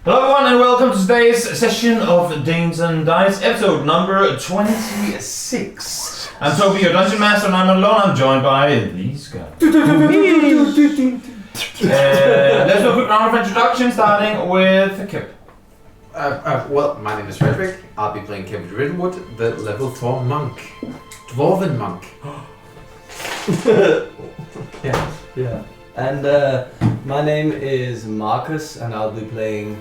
Hello everyone and welcome to today's session of Danes and Dice, episode number 26. I'm Toby, your Dungeon Master, and I'm alone. I'm joined by these guys. Let's do a quick round of introduction, starting with Kip. Well, my name is Frederick. I'll be playing Kip Rittenwood, the level 4 monk. Dwarven monk. Yeah. And my name is Marcus, and I'll be playing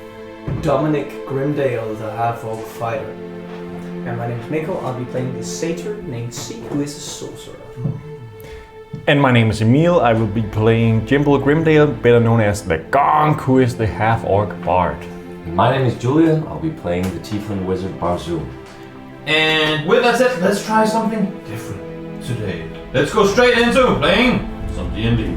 Dominic Grimdale, the half-orc fighter. And my name is Mikkel. I'll be playing the satyr named C, who is a sorcerer. And my name is Emil. I will be playing Jimble Grimdale, better known as the Gonk, who is the half-orc bard. My name is Julian. I'll be playing the Tiefling wizard Barzoom. And with that said, let's try something different today. Let's go straight into playing some D&D.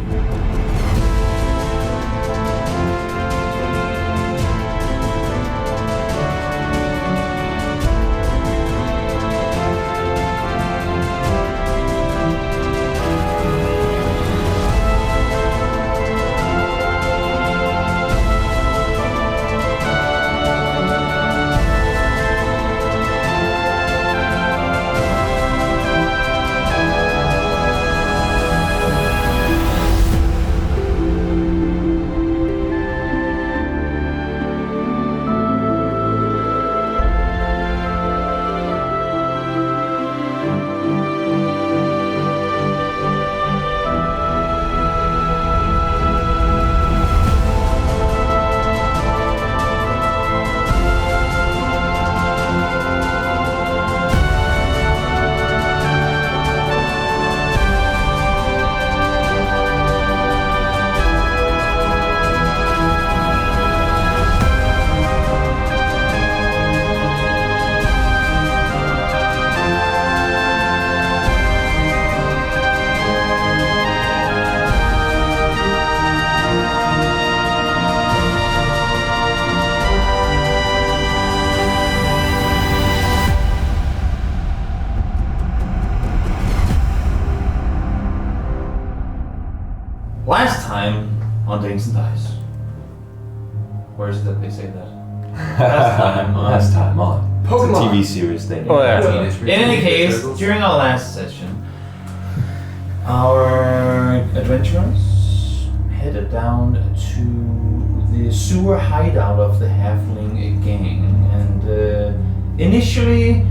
Last time on Danes and Dice. Where is it that they say that? Last time on. It's a Pokemon. TV series thing. Oh, yeah. In any case, during our last session, our adventurers headed down to the sewer hideout of the Halfling gang, and initially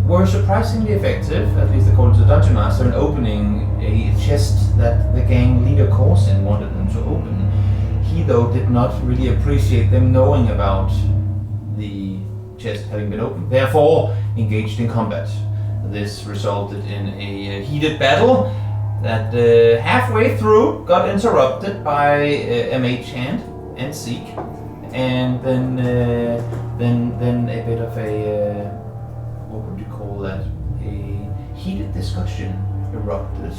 were surprisingly effective, at least according to the Dungeon Master, in opening a chest that the gang leader Corsin wanted them to open. He, though, did not really appreciate them knowing about the chest having been opened, therefore engaged in combat. This resulted in a heated battle that halfway through got interrupted by a mage hand and Seek, and then a bit of a what would you call that? A heated discussion erupted.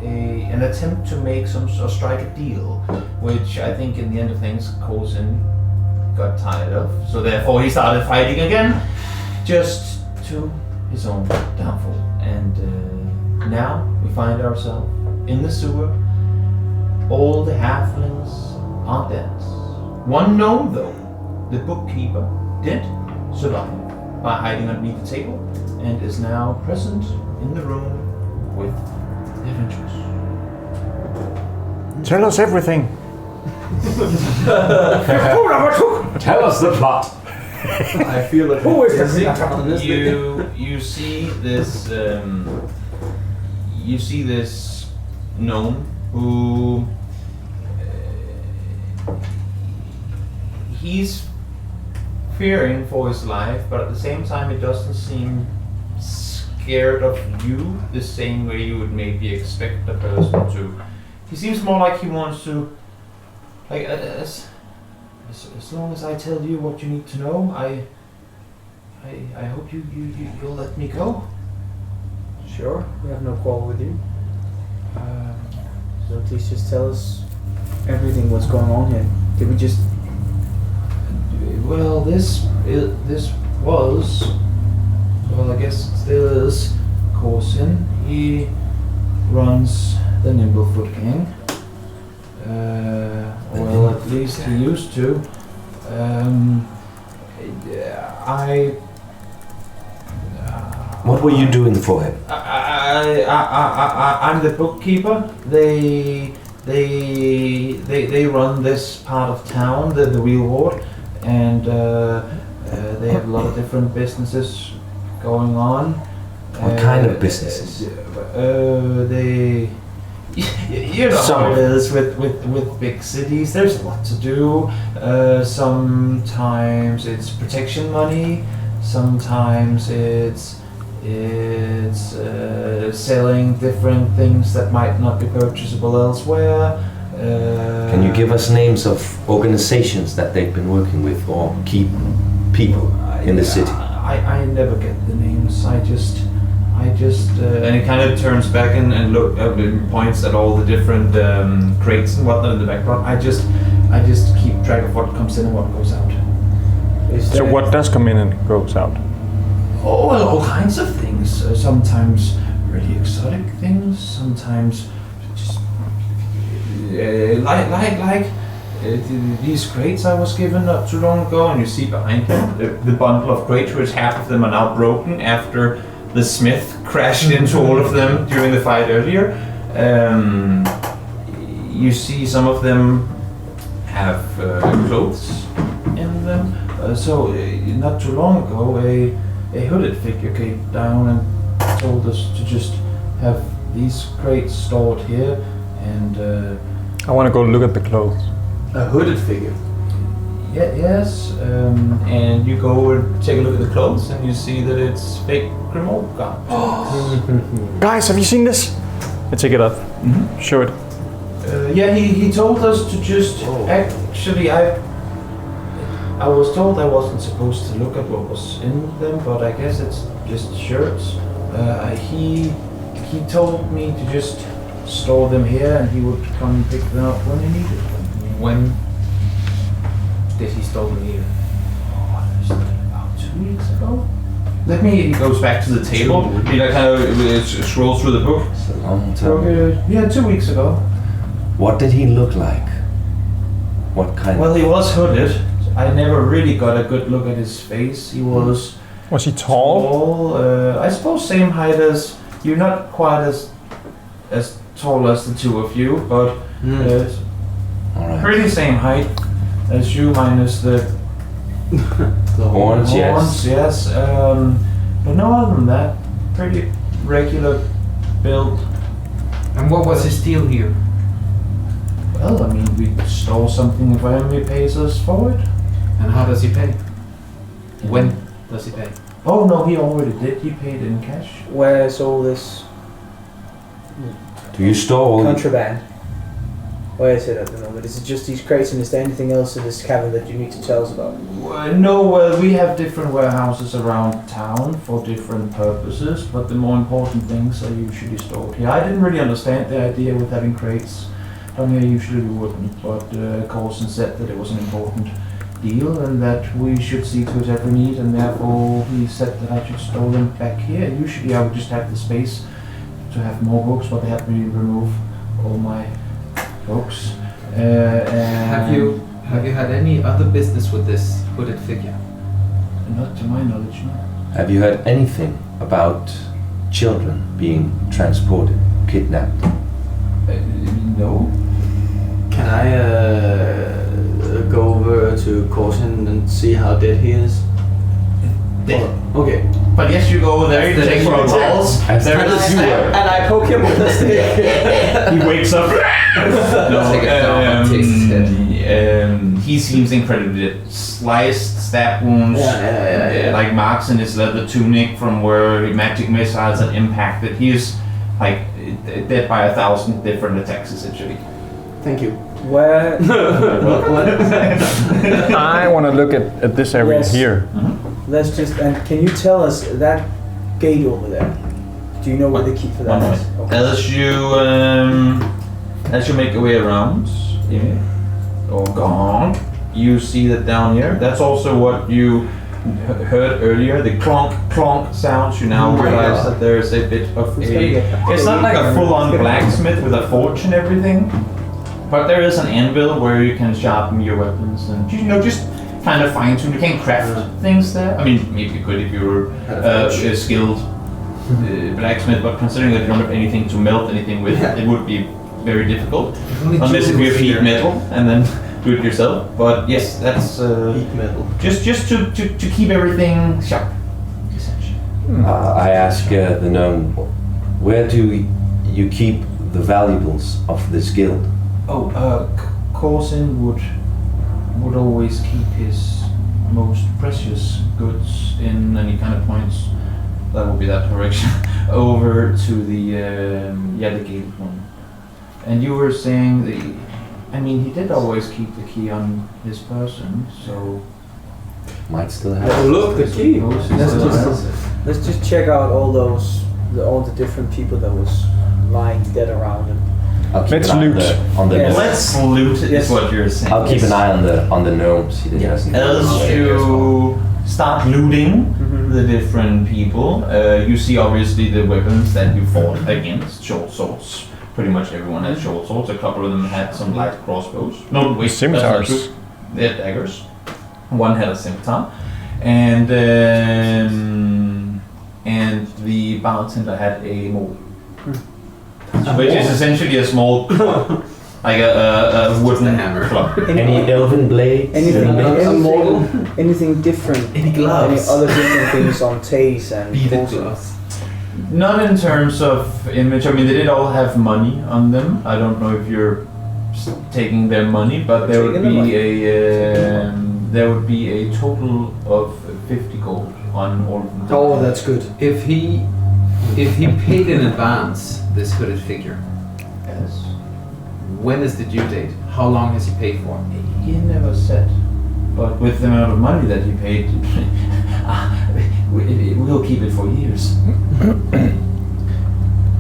An attempt to make or strike a deal, which I think in the end of things Corsin got tired of. So therefore he started fighting again, just to his own downfall. And now we find ourselves in the sewer. All the halflings are dead. One gnome, though, the bookkeeper, did survive by hiding underneath the table and is now present in the room with the adventurers. Tell us everything. Tell us the plot. I feel like Who is this? You see this gnome who he's fearing for his life, but at the same time he doesn't seem scared of you the same way you would maybe expect a person to. He seems more like he wants to, like, as long as I tell you what you need to know, I hope you'll let me go. Sure, we have no quarrel with you. So please just tell us everything what's going on here. Did we just... Well, this was, well, I guess it still is, Corsin. He runs the Nimblefoot gang. Well, at least he used to. I. What were you doing for him? I'm the bookkeeper. They run this part of town, the real ward, and they have a lot of different businesses going on. What kind of businesses? They, you know how it is with big cities. There's a lot to do. Sometimes it's protection money. Sometimes it's selling different things that might not be purchasable elsewhere. Can you give us names of organizations that they've been working with or key people in the city? I never get the names. I just and he kind of turns back and points at all the different crates and whatnot in the background. I just keep track of what comes in and what goes out. So what does come in and goes out? Oh, well, all kinds of things. Sometimes really exotic things. Sometimes just these crates I was given not too long ago, and you see behind him the bundle of crates, which half of them are now broken after the smith crashed into all of them during the fight earlier. You see some of them have clothes in them. Not too long ago, a hooded figure came down and told us to just have these crates stored here, and I want to go look at the clothes. A hooded figure. yes, and you go and take a look at the clothes, and you see that it's fake Grimoire garb. Guys, have you seen this? I take it up. Mhm. Show it. He told us to just actually I was told I wasn't supposed to look at what was in them, but I guess it's just shirts. He told me to just store them here, and he would come and pick them up when he needed them. When did he store them here? What is that, about 2 weeks ago? He goes back to the table. He kind of scrolls through the book. It's a long time. Yeah, 2 weeks ago. What did he look like? What kind Well, of... he was hooded. I never really got a good look at his face. He was Was he tall? tall. I suppose same height as you. Not quite as tall as the two of you, but All right. pretty same height as you, minus the Horns, yes. Yes. But no, other than that, pretty regular build. And what was his deal here? Well, I mean, we stole something if enemy pays us for it. And how does he pay? When does he pay? Oh no, he already did. He paid in cash. Where's all this Do you store all... contraband? Where is it at the moment? Is it just these crates, and is there anything else in this cabin that you need to tell us about? No, we have different warehouses around town for different purposes, but the more important things are usually stored here. I didn't really understand the idea with having crates down here. Usually we wouldn't, but Coulson said that it was an important deal and that we should see to it every need, and therefore he said that I should store them back here. Usually I would just have the space to have more books, but they had me remove all my books. Have you had any other business with this hooded figure? Not to my knowledge, no. Have you heard anything about children being transported, kidnapped? No. Can I go over to Coulson and see how dead he is? Dead. Okay. But yes, you go over there, you take one of the balls. As There dead is as you were. And I poke him with a stick. He wakes up. Take it down and taste his head. He seems incredibly dead. Sliced, stab wounds, Yeah. like marks in his leather tunic from where magic missiles had impacted. He is like dead by 1,000 different attacks essentially. Thank you. Where? I want to look at this area Yes. here. Let's just. And can you tell us that gate over there? Do you know where the key for that One is? moment. Okay. As you make your way around, or gone, you see that down here. That's also what you heard earlier. The clonk clonk sounds. You now realize that there is a bit of It's gonna a. get- It's not like a full-on It's gonna- blacksmith with a forge and everything, but there is an anvil where you can sharpen your weapons and just kind of fine-tuned. You can't craft things there. I mean, maybe you could if you were a skilled blacksmith, but considering that you don't have anything to melt anything with, it would be very difficult. Unless if you have heat metal and then do it yourself. But yes, that's Heat metal. just to keep everything sharp, essentially. I ask the gnome, where do you keep the valuables of this guild? Oh, Corsin would always keep his most precious goods in, and he kind of points, that would be that direction, over to the gated one. And you were saying he did always keep the key on his person, so... Might still have. Oh, look, the key. Let's just check out all the different people that was lying dead around him. I'll keep Let's an eye loot. on the Yes. gnomes. Let's loot is Yes. what you're saying. I'll keep an eye on the gnomes. He didn't have As you start looting the different people, you see obviously the weapons that you fought against, short swords. Pretty much everyone had short swords. A couple of them had some light crossbows. No, wait, Scimitars. that's not true. They had daggers. One had a scimitar, and the bartender had a mole, which is essentially a small club, like a wooden hammer. club. Any elven blades? Anything different? Any gloves? Any other different things on Taze and Beaded Corsin? gloves. Not in terms of image. I mean, they did all have money on them. I don't know if you're taking their money, but there would be a total of 50 gold on all of them. Oh, that's good. If he paid in advance this hooded figure, Yes. when is the due date? How long has he paid for? He never said, but with the amount of money that he paid, we'll keep it for years.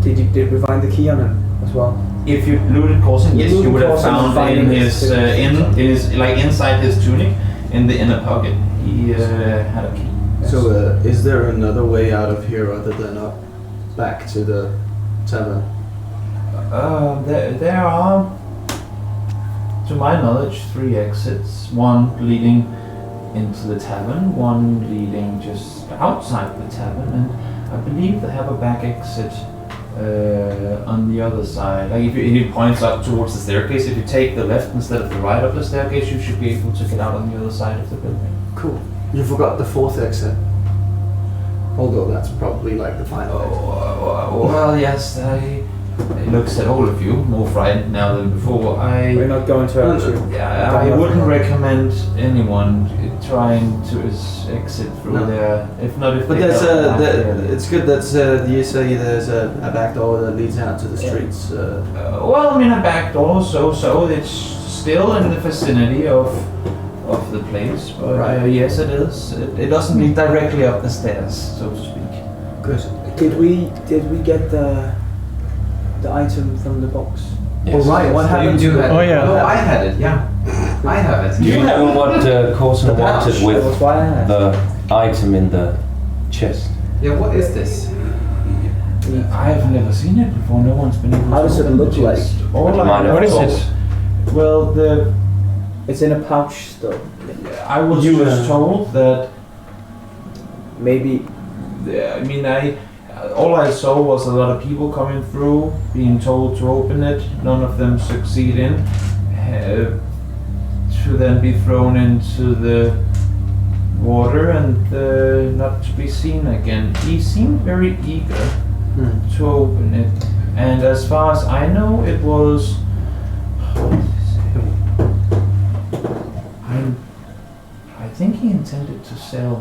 Did we find the key on him as well? If you looted Corsin, yes, you would have found in his like inside his tunic, in the inner pocket, he had a key. So, is there another way out of here other than up back to the tavern? There are, to my knowledge, 3 exits. One leading into the tavern, one leading just outside the tavern, and I believe they have a back exit on the other side. Like if he points up towards the staircase, if you take the left instead of the right of the staircase, you should be able to get out on the other side of the building. Cool. You forgot the 4th exit. Although that's probably like the final exit. Well, yes, it looks at all of you more frightened now than before. We're not going to hurt you. Yeah, I wouldn't recommend anyone trying to exit through there. If not, if But they there's don't have it's good that you say there's a back door that leads out to the streets. well, I mean a back door, so it's still in the vicinity of the place. But Right. yes, it is. It doesn't lead directly up the stairs, so to speak. Good. Did we get the item from the box? Yes. All right. What So happened you to do it? have- Oh, yeah. Oh, I had it. Yeah, I have it. Do you know what Corson The pouch. wanted That was with why I asked. the item in the chest? Yeah, what is this? I've never seen it before. No one's been able How to does it open look the chest. All What I know What is is- it? Well, It's in a pouch still. I was You, just told that. Maybe I mean, all I saw was a lot of people coming through, being told to open it. None of them succeeding. To then be thrown into the water and not to be seen again. He seemed very eager to open it, and as far as I know, it was. I think he intended to sell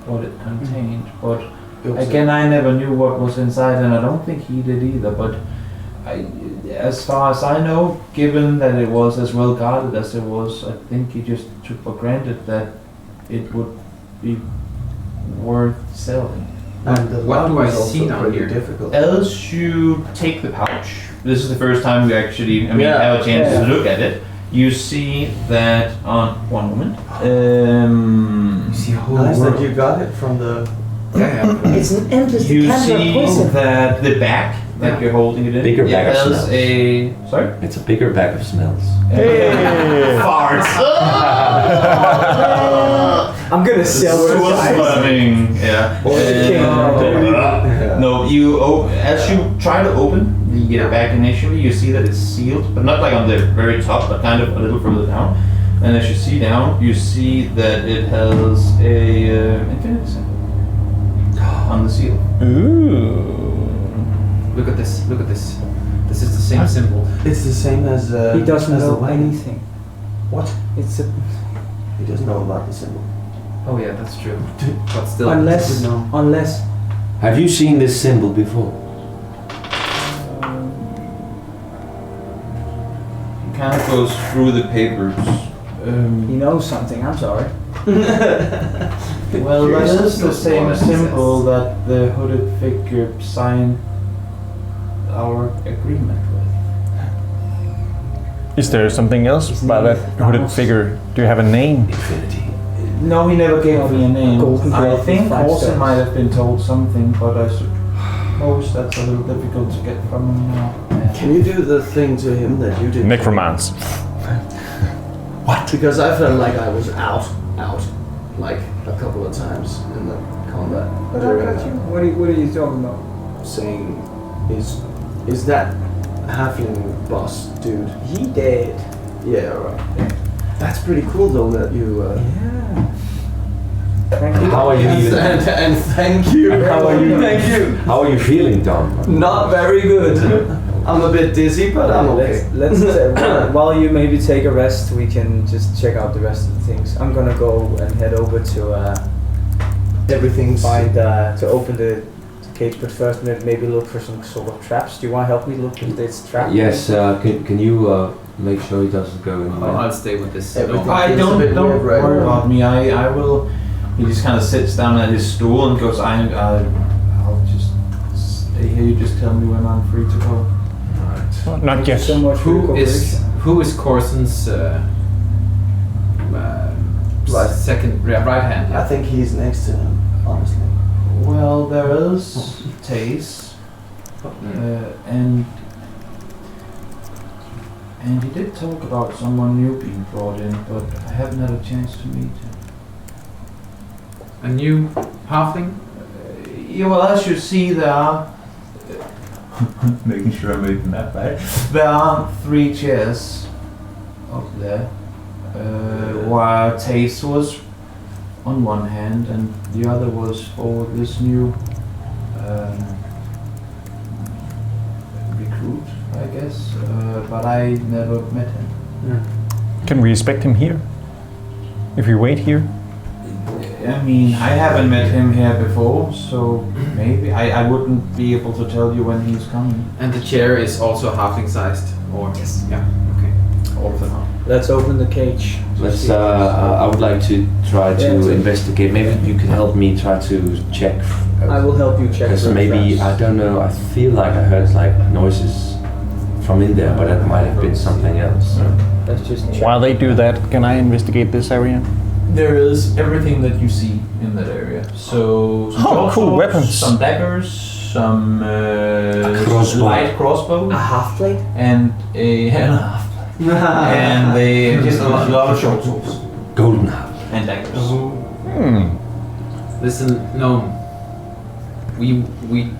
what it contained, but again, I never knew what was inside, and I don't think he did either. But as far as I know, given that it was as well guarded as it was, I think he just took for granted that it would be worth selling. And the What do lock I was see also down pretty here? difficult. Else you take the pouch. This is the first time we actually, Yeah. have a chance to Yeah. look at it. You see that on one moment. You see a whole Nice world. that you got it from the. Yeah, yeah. it's an endless You cancer see poison. that the back like you're holding it in. Bigger it bag of has smells. a sorry. It's a bigger bag of smells. Hey! Farts. I'm gonna sell Sewer it. swimming. Yeah. Or the king. No, as you try to open the bag initially, you see that it's sealed, but not like on the very top, but kind of a little further down. And as you see down, you see that it has a infinity symbol on the seal. Ooh. Look at this. Look at this. This is the same symbol. It's the same as. He doesn't as the know wagon. anything. What? It's a He doesn't know about the symbol. Oh yeah, that's true. But still, unless no. Have you seen this symbol before? He kind of goes through the papers. he knows something. I'm sorry. Well, that Curious is to the know same what it symbol says. that the hooded figure signed our agreement with. Is there something else His by name that is hooded Thanos. figure? Do you have a name? Infinity. No, he never gave me a name. Golden I Glove think with 5 Orson stars. might have been told something, but I suppose that's a little difficult to get from him now. Can you do the thing to him that you did? Necromance. What? Because I felt like I was out, like a couple of times in the combat. But I got you. What are you talking about? Saying, is that halfling boss dude? He dead. Yeah, right. That's pretty cool though that you. Yeah. Thank you. How are you even? And thank you. How are you? Thank you. How are you feeling, Dom? Not very good. I'm a bit dizzy, but I'm okay. Let's while you maybe take a rest, we can just check out the rest of the things. I'm gonna go and head over to Everything's find to open the cage, but first maybe look for some sort of traps. Do you want to help me look if it's trapped? Yes, can you make sure he doesn't go anywhere? I'll stay with this. Everything. I It's a don't bit weird right worry now. about me. I will. He just kind of sits down at his stool and goes, I'll just stay here. You just tell me when I'm free to go. Not Thank you yet. so much for your Who is Corson's right hand? I think he's next to him, honestly. Well, there is Tace, and he did talk about someone new being brought in, but I haven't had a chance to meet him. A new halfling? Yeah, well, as you see, there are. Making sure I made the map right. There are 3 chairs up there, while Tace was on one hand, and the other was for this new recruit, I guess. But I never met him. Can we expect him here? If we wait here? I mean, I haven't met him here before, so maybe I wouldn't be able to tell you when he's coming. And the chair is also halfling sized? Or yes. Yeah. Okay. All of them are. Let's open the cage. Let's. I would like to try to Yeah, investigate. Maybe you can help me try to check. I will help you check. Because for maybe traps. I don't know. I feel like I heard like noises from in there, but it might have been something else. Let's just check. While they do that, can I investigate this area? There is everything that you see in that area. So some Oh, cool short weapons. swords, some daggers, some crossbow. light crossbows, A half plate? and a and they just a lot of short swords Golden half. and daggers. Listen, no. We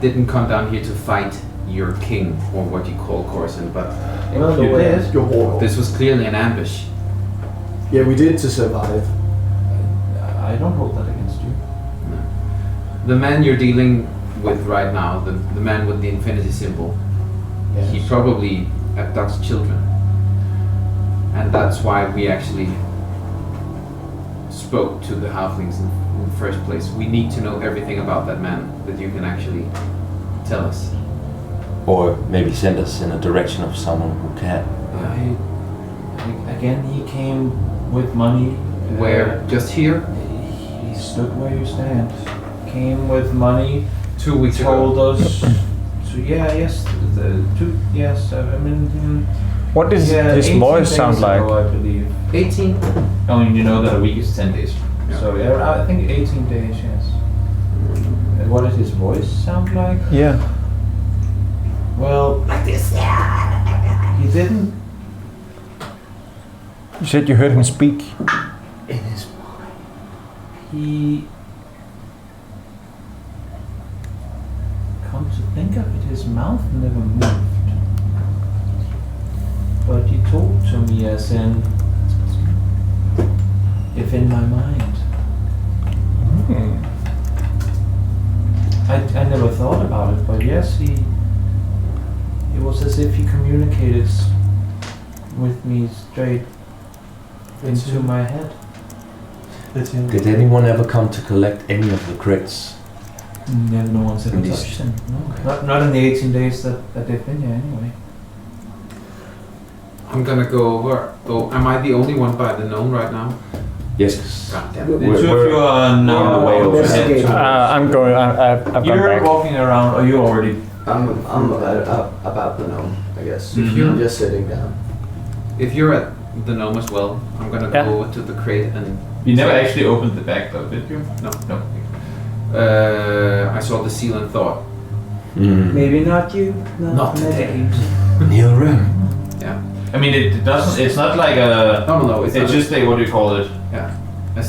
didn't come down here to fight your king, or what you call Corson, but Well, you did. Your war. this was clearly an ambush. Yeah, we did to survive. I don't hold that against you. The man you're dealing with right now, the man with the infinity symbol, he probably abducts children. And that's why we actually spoke to the halflings in the first place. We need to know everything about that man that you can actually tell us. Or maybe send us in a direction of someone who can. Again, he came with money. Where? Just here? He stood where you stand. Came with money. 2 weeks Told ago. us. So yes, yes. I mean, What does yeah, his 18 voice days sound like? ago, I believe. 18? I mean, you know that a week is 10 days. Yeah. So yeah, I think 18 days. Yes. What does his voice sound like? Yeah. Well, like this. He didn't. You said you heard him speak. In his mind, he. Come to think of it, his mouth never moved. But he talked to me as in, if in my mind. I never thought about it, but yes, it was as if he communicated with me straight into my head. Did anyone ever come to collect any of the crates? Never, no one's ever In these- touched them. No, not in the 18 days that they've been here anyway. I'm gonna go over. Oh, am I the only one by the gnome right now? Yes. God damn The it. We're- two of you are now on the way over. Investigating. I'm going. I've gone You're back. walking around, or you already. I'm about the gnome, I guess. Mhm. I'm just sitting down. If you're at the gnome as well, I'm gonna Yeah. go over to the crate and. You never actually opened the back though, did you? No. No. I saw the seal and thought, Maybe not you. not today. Neil Rim. Yeah. I mean, it doesn't. It's not like a. No, it's It's just a, what do you call it?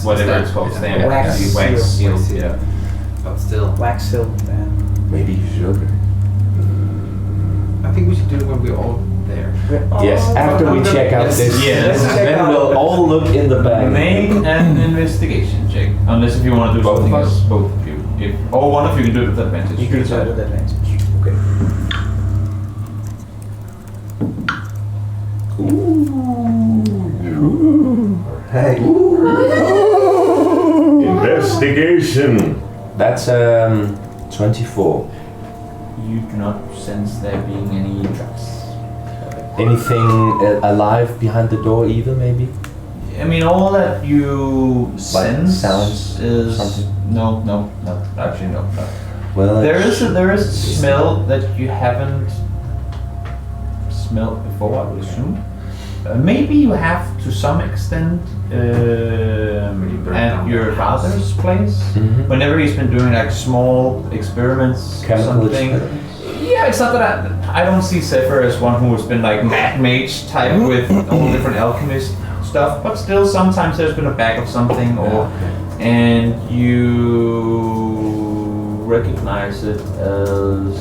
Whatever it's called, stamp. Wax Yeah, wax seal. seal. Yeah. But still, Wax silk, man. Maybe you should open it. I think we should do it when we're all there. Yes, after we check out Yes. this, Yes. then we'll all look in the bag. Make an investigation check, unless if you want to do Both something of us? else. Both of you. If or one of you can do it with advantage. You can try with advantage. Okay. Hey. Investigation. That's 24. You do not sense there being any traps. Anything alive behind the door either, maybe? I mean, all that you sense sounds, is something? no. Actually, no. Well, There is a smell that you haven't smelled before, I would assume. Maybe you have to some extent at your father's place. Mhm. Whenever he's been doing like small experiments, or Chemical something. experiments. Yeah, it's not that I don't see Zephyr as one who has been like mad mage type with all different alchemist stuff, but still sometimes there's been a bag of something, or and you recognize it as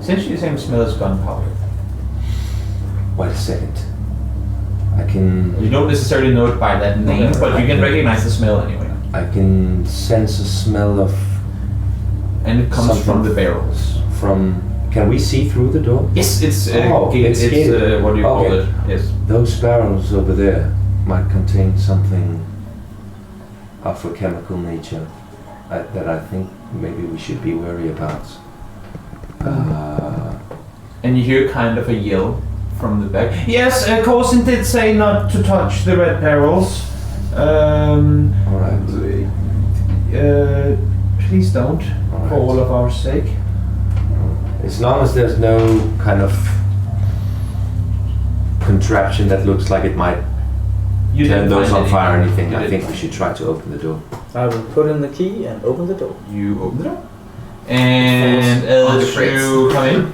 essentially the same smell as gunpowder. Wait a second. I can You don't necessarily know it by that name, but you can recognize the smell anyway, sense a smell of and it comes Something. from the barrels. from. Can we see through the door? Yes, it's it's it's gated. what do you call Okay. it? Yes. Those barrels over there might contain something of a chemical nature that I think maybe we should be wary about. And you hear kind of a yell from the back. Yes, Coulson did say not to touch the red barrels. All right. Please don't, All for right. all of our sake. As long as there's no kind of contraption that looks like it might You turn didn't those find on fire or anything, You I didn't think we should try to open the door. I will put in the key and open the door. You open the door. And On the as crates. you come in,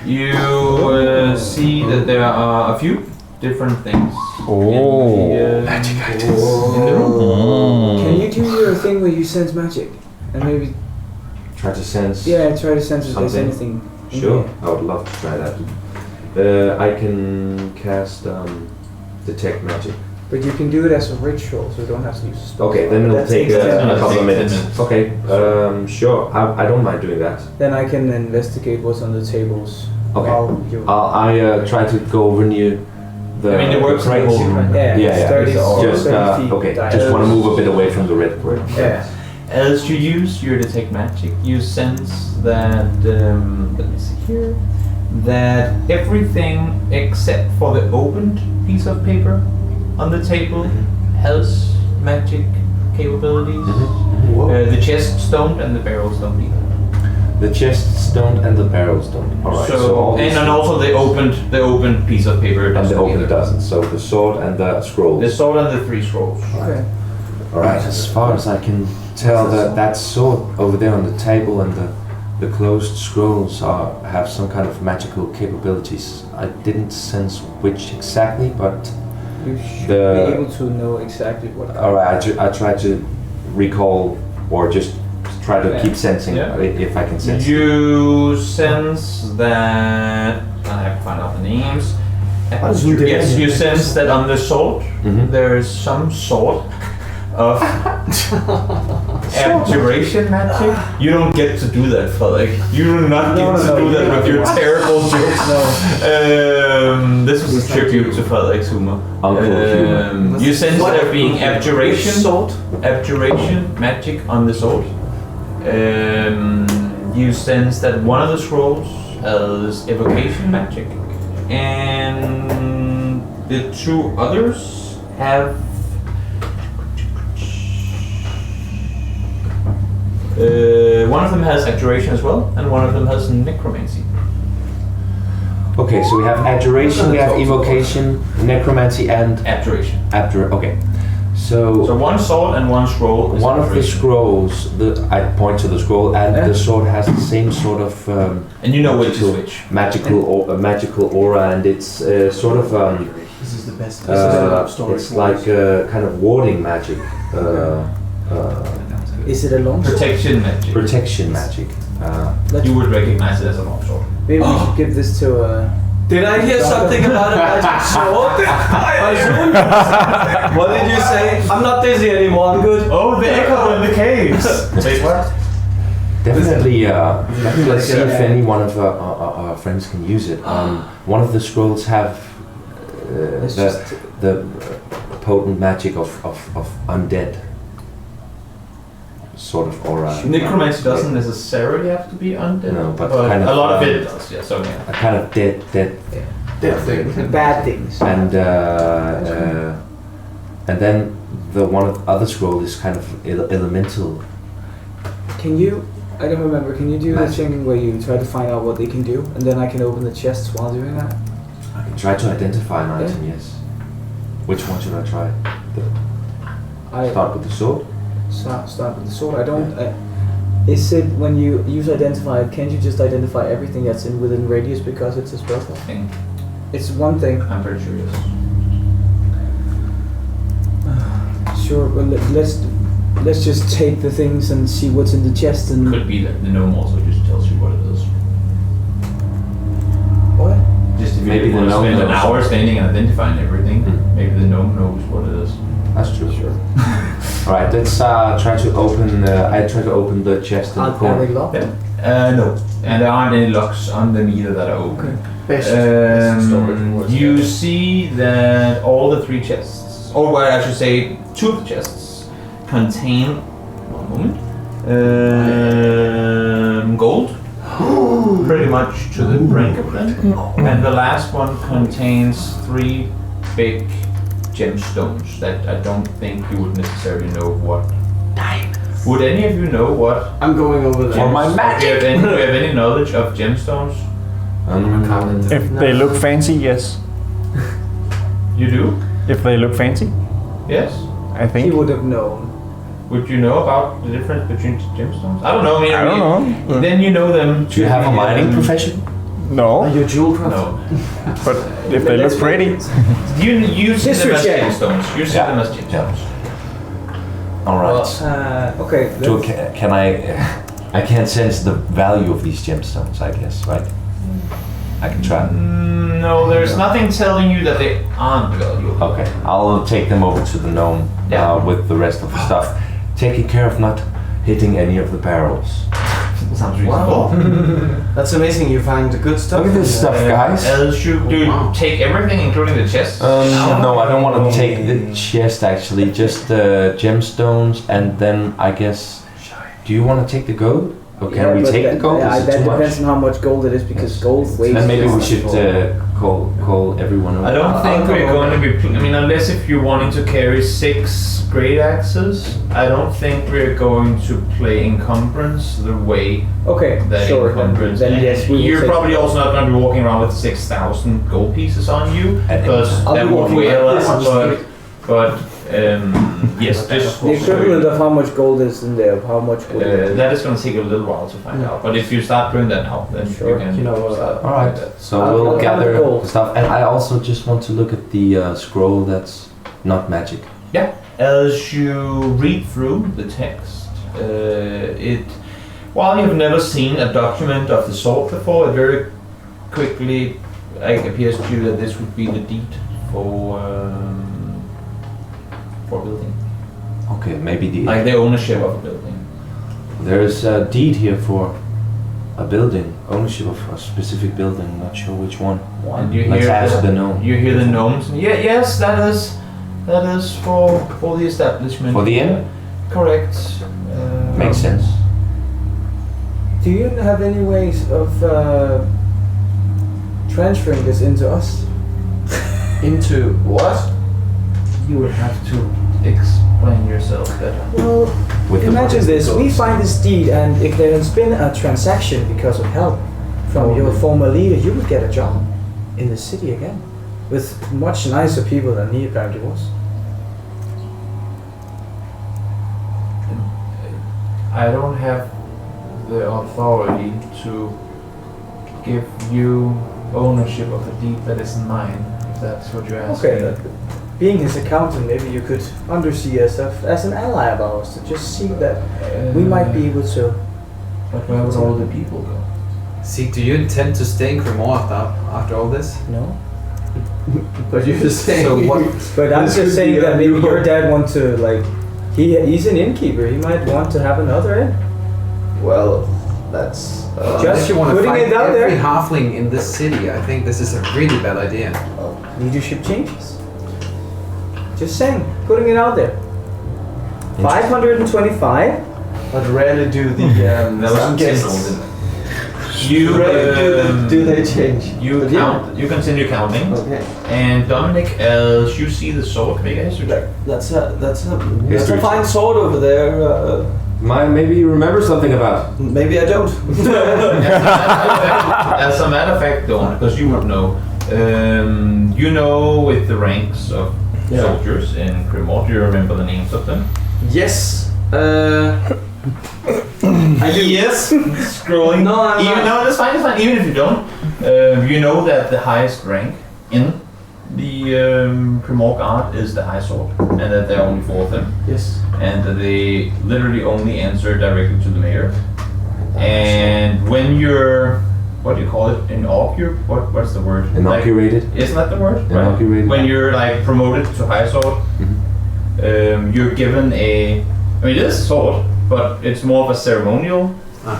you see that there are a few different things. Oh. In the room. Can you do your thing where you sense magic? And maybe, Try to sense. yeah, try to sense if there's Something. anything. in Sure, there. I would love to try that. I can cast detect magic. But you can do it as a ritual, so you don't have to use a spell. Okay, then it'll That take takes 10 a minutes. couple of Take 10 minutes. minutes. Okay, sure. I don't mind doing that. Then I can investigate what's on the tables. Okay. While you I try to go over near the. I mean, it works in the crates. whole room. yeah, Yeah, yeah. 30, Just 30 feet okay. diameter. Just want to move a bit away from the red brick. Yeah. As you use your detect magic, you sense that let me see here, that everything except for the opened piece of paper on the table has magic capabilities. The chest don't, and the barrels don't either. The chests don't and the barrels don't. All right. So, all and these- then also the opened piece of paper and doesn't the open either. doesn't. So the sword and the scrolls. The sword and the 3 scrolls. Okay. All right. As far as I can tell, that sword over there on the table and the the closed scrolls have some kind of magical capabilities. I didn't sense which exactly, but You should The- be able to know exactly what. alright, I try to recall or just try to Yeah. keep sensing Yeah. if I can sense. You sense that I have to find out the names. Yes, you sense that on the sword Mhm. there is some sort of abjuration magic. You don't get to do that, Frederick. You do not get to do that with your terrible jokes. This was a tribute to Frederick's humor. Uncle humor. You sense What- there being abjuration, Sword? abjuration magic on the sword. You sense that one of the scrolls has evocation magic, and the two others have one of them has abjuration as well, and one of them has necromancy. Okay, so we have abjuration, we have evocation, necromancy, and Abjuration. okay. So So one sword and one scroll. Is one of the abjuration. scrolls, I point to the scroll, and Yeah. the sword has the same sort of and you know which is magical- which. magical aura, and it's sort of This is the best. This is the story. it's like kind of warding magic, Is it a long sword? Protection magic. protection magic. You would recognize it as a long sword. Maybe we should give this to. Did I hear something about a magic sword? What did you say? I'm not dizzy anymore. I'm good. Oh, the echo in the caves. Wait, what? Definitely, definitely like see a- if any one of our friends can use it. One of the scrolls have Let's the, just. the potent magic of undead sort of aura. Necromancy doesn't necessarily have to be undead. No, but kind of, a lot of it does. Yeah, so yeah. A kind of dead Dead thing. Bad things. and then the other scroll is kind of elemental. Can you? I don't remember. Can you do the Magic. thing where you try to find out what they can do, and then I can open the chests while doing that? I can try to identify an Yeah. item. Yes. Which one should I try? I Start with the sword. start with the sword. I don't. Is it when you use identify? Can't you just identify everything that's within radius because it's a spell slot? Thing. It's one thing. I'm pretty sure yes. Sure, but let's just take the things and see what's in the chest and. Could be that the gnome also just tells you what it is. What? Just if you Maybe the want to gnome spend an knows. hour standing and identifying everything, Hmm. maybe the gnome knows what it is. That's true. Sure. All right. Let's try to open. I try to open the chest in the Are corner. they locked? No, and there aren't any locks on them either that are open. Best storage was You see that all the three chests, or well, I should say, two of the chests contain. One moment. Gold, pretty much to the brink of them, and the last one contains three big gemstones that I don't think you would necessarily know what. Would any of you know what? I'm going over there. For my magic. Do you have any knowledge of gemstones? If they look fancy, yes. You do? If they look fancy, Yes. I He think. would have known. Would you know about the difference between gemstones? I don't know. I don't know. Then you know them. Do you have a mining profession? No, Are you a jewel crafter? No. but if they look pretty, You see them History as check. gemstones. You see Yeah. them as gemstones. All right. Okay. So let's- can I can't sense the value of these gemstones, I guess, right? I can try. No, there's nothing telling you that they aren't valuable. Okay, I'll take them over to the gnome Yeah. with the rest of the stuff. Taking care of not hitting any of the barrels. Sounds reasonable. That's amazing. You find the good stuff. Look at this in stuff, there. guys. Else you do you take everything, including the chest? No, I don't want to take the chest actually, just the gemstones, and then I guess. Do you want to take the gold? Or can we but take the that- gold? Yeah, Is it that too much? depends on how much gold it is because Yes. gold weighs. Then maybe we more. should call everyone over. I don't think I'll we're go going to be. I mean, unless if you're wanting to carry 6 great axes, I don't think we're going to play encumbrance the way Okay, that sure. encumbrance. Then yes, we will You're take- probably also not going to be walking around with 6,000 gold pieces on you At any because time. I'll that be would walking weigh a like this on lot. the But Yes, just The equivalent of how much gold is in there, how much would that is going to take a little while to find out. But if you start doing that now, then Sure. you can. You know, start all right. doing that. So I'll we'll count the gather gold. stuff, and I also just want to look at the scroll that's not magic. As you read through the text, while you've never seen a document of the sort before, it very quickly appears to you that this would be the deed for building, Okay, maybe like the ownership of a building. there's a deed here for a building, ownership of a specific building. Not sure which one. And you Let's hear ask the gnome. you hear the gnomes. Yeah, yes, that is for the establishment. For the inn? Correct. Makes sense. Do you have any ways of transferring this into us? Into what? You would have to explain yourself better. Well, With the imagine money. this. We find this deed, and if there has been a transaction because of help from your former leader, you would get a job in the city again, with much nicer people than he apparently was. I don't have the authority to give you ownership of the deed that isn't mine, if that's what you're asking. Okay, being his accountant, maybe you could undersee us as an ally of ours to just see that we might be able to. But where would all the people go? See, do you intend to stay in Cremor after all this? No. But you're just saying. So what? But I'm This just could saying be that a maybe new your home. dad want to like. He's an innkeeper. He might want to have another inn. Well, that's. Just If you want to putting fight it out every there. halfling in this city, I think this is a really bad idea. Leadership changes. Just saying, putting it out there. 525. But rarely do the That was some guests. signaled, You Rarely do they change. you But yeah. count. You continue counting, Okay. and Dominic, as you see the sword, make a history check. That's a History fine sword over there. Maybe you remember something about. Maybe I don't. As a matter of fact, don't, because you would know. You know, with the ranks of Yeah. soldiers in Cremor, do you remember the names of them? Yes. I do. Yes. Scrolling. No, I'm Even not. no, that's fine. It's fine. Even if you don't, you know that the highest rank in the Cremor Guard is the High Sword, and that there are only 4 of them, Yes. and that they literally only answer directly to the mayor. And when you're, what do you call it? What's the word? Inaugurated. Like, isn't that the word? Inaugurated. When you're like promoted to High Sword, you're given a. I mean, it is a sword, but it's more of a ceremonial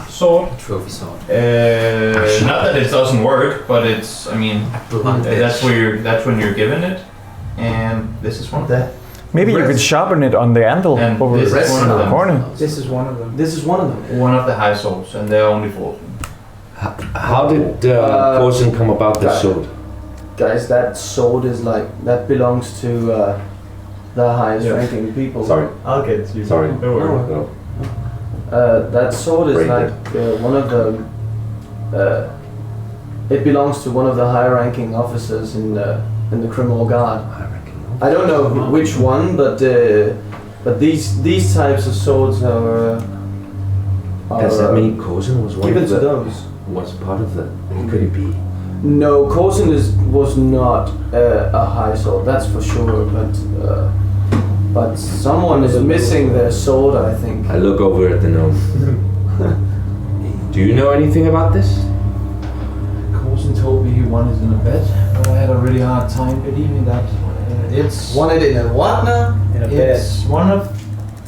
sword. Trophy sword. Not that it doesn't work, but it's. I mean, Blunt that's edge. where that's when you're given it, and this is one of them. Maybe you could Rest. sharpen it on the anvil And over this is one of the them. corner. This is one of them. This is one of them. One of the high swords, and there are only 4 of them. How did Corson come about the sword? Guys, that sword is like that belongs to the highest Yeah. ranking people. Sorry. I'll get it to you. Sorry. Don't worry. No. That sword is Brain like one of the. It belongs to one of the high ranking officers in the Cremor Guard. I don't know which one, but these types of swords are. Does that mean Corson was one given of to the, those? was part of the? Could it be? No, Corson was not a high sword, that's for sure. But someone is missing their sword, I think. I look over at the gnome. Do you know anything about this? Coulson told me he wanted in a bed, but I had a really hard time believing that. It's Wanted in a what now? In a bed. It's one of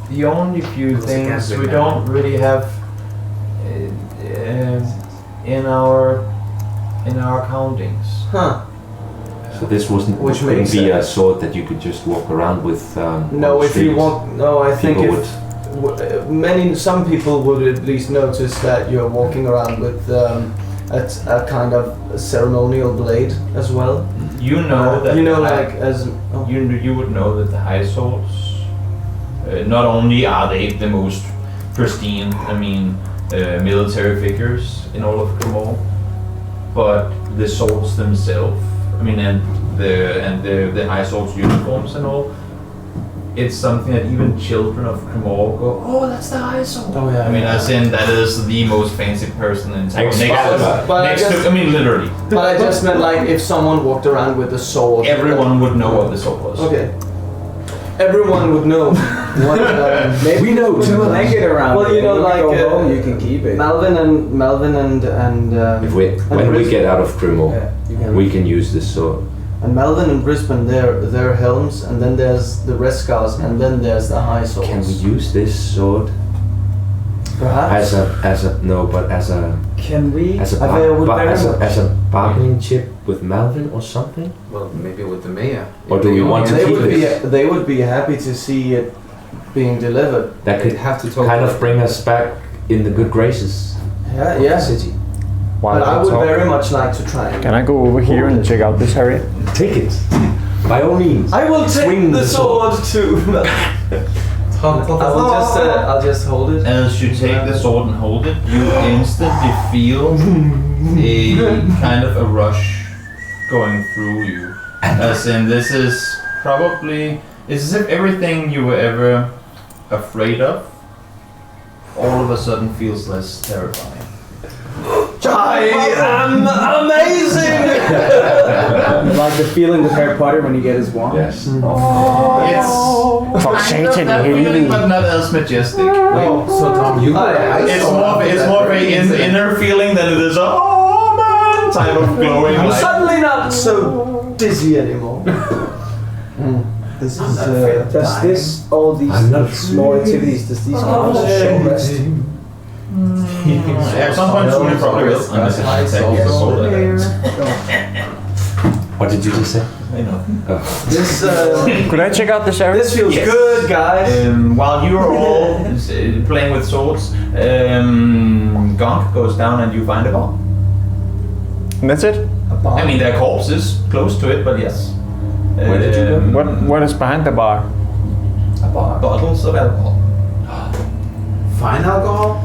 the only few It's a things Catholic we man. don't really have in our countings. Huh. So this wasn't. Which couldn't makes be a sense. sword that you could just walk around with. on No, the if you streets. want, no, I think People if some people would at least notice that you're walking around with a kind of ceremonial blade as well. You know that you know, the high- like as oh. you would know that the high swords, not only are they the most pristine, I mean, military figures in all of Cremor, but the swords themselves, I mean, and the high swords uniforms and all, it's something that even children of Cremor go, oh, that's the high sword. Oh yeah. I mean, as in that is the most fancy person in town. Excalibur. But I just- I mean, literally, But I just meant like if someone walked around with a sword. everyone would know what the sword was. Okay. Everyone would know what. Maybe We know put too a much. blanket around. Well, it. you know, When like, you go home, uh, you can keep it. Melvin and If we, when we get out of Grimmauld, Yeah, you can. we can use this sword. and Melvin and Brisbane, their helms, and then there's the Rescars, and then there's the high swords. Can we use this sword Perhaps. as a no, but as a Can we? as a I would bar- very as a much. as a bargaining chip with Malvin or something? Well, maybe with the mayor. Or If do they we only want to have They keep would it? be they would be happy to see it being delivered. That They'd could have to talk kind to of bring us back in the good graces Yeah, of the yeah. city. While But I we would talk, very much like to try and. can I go over here and check out this area? Take it, by all means. I will take Swing the the sword too. I'll just hold it. As you take the sword and hold it, you instantly feel a kind of a rush going through you. As in, this is probably, it's as if everything you were ever afraid of all of a sudden feels less terrifying. I am amazing. Like the feeling with Harry Potter when you get his wand. Yes. It's For kind of Satan, that Haley. feeling, but not as majestic. So Tom, you It's more of an inner feeling than it is a oh man type of glowing I'm light. suddenly not so dizzy anymore. This is. Does this, all these I'm not small activities, does these cause short rest? At some point soon it probably will. Unless it's attack you so What did you just say? you know. This. Could I check out this area? This feels Yes. good, guys. While you are all playing with swords, Gonk goes down and you find a bar. And that's it? I mean, there are corpses close to it, but yes. Where did you go? What is behind the bar? A bar. Bottles of alcohol. fine alcohol?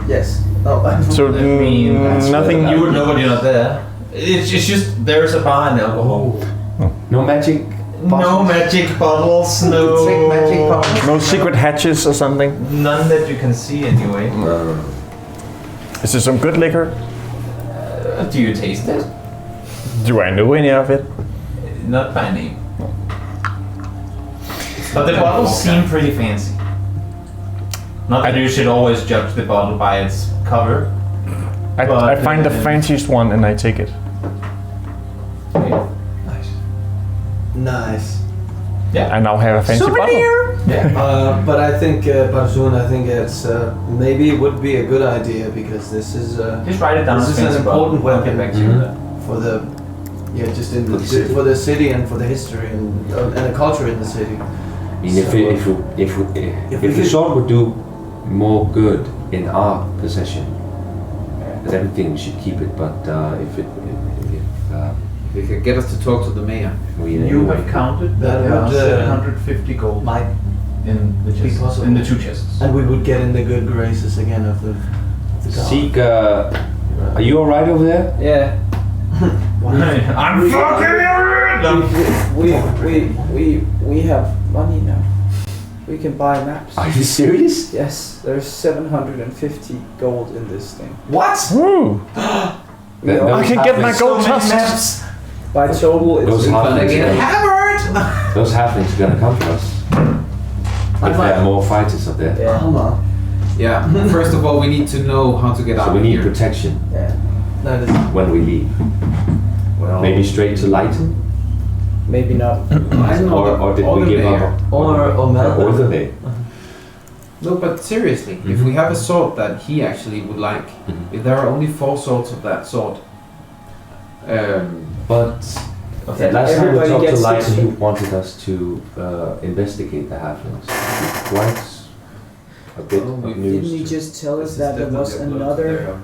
Yes. Oh, So I mean, that's nothing. where You would know when you're not there. It's just there's a bar and alcohol. No magic. No magic bottles, no Drink magic bottles. No secret hatches or something. None that you can see anyway. No. Is there some good liquor? Do you taste it? Do I know any of it? Not by name. But the bottles seem pretty fancy. Not that you should always judge the bottle by its cover. I But, find the fanciest one and I take it. Nice. Nice. I now have a fancy bottle. Yeah. But I think, Barzun, I think it's maybe it would be a good idea because this is Just write it down. This as is an fancy bottle. important We'll weapon. get back to you with that. for the just in For the the city. for the city and for the history and the culture in the city. I mean, if we the could- sword would do more good in our possession, then everything we should keep it. But if They could get us to talk to the mayor. we You have counted that That around would, 750 gold Might in the be chests, possible. in the two chests. and we would get in the good graces again of the guard. Seek, are you all right over there? Yeah. I'm We have money now. We can buy maps. Are you serious? Yes, there's 750 gold in this thing. What? Woo! We That- are- I can get my gold tusks. by total, it's Those halflings, Get are- hammered! those halflings are gonna come for us. If there are more fighters up there. yeah, Armor. Yeah, first of all, we need to know how to get So out we of need here. protection yeah. That is when we leave. Well, Maybe straight to Lighton? Maybe not. I don't know. Or did we the give mayor. up? or Melvin. Or the day? No, but seriously, if we have a sword that he actually would like, if there are only 4 swords of that sword, But Okay. last time we Everybody talked to gets Lighton, six. he wanted us to investigate the halflings. Quite a bit Oh, of we- news. Didn't he to- just tell us that there was another?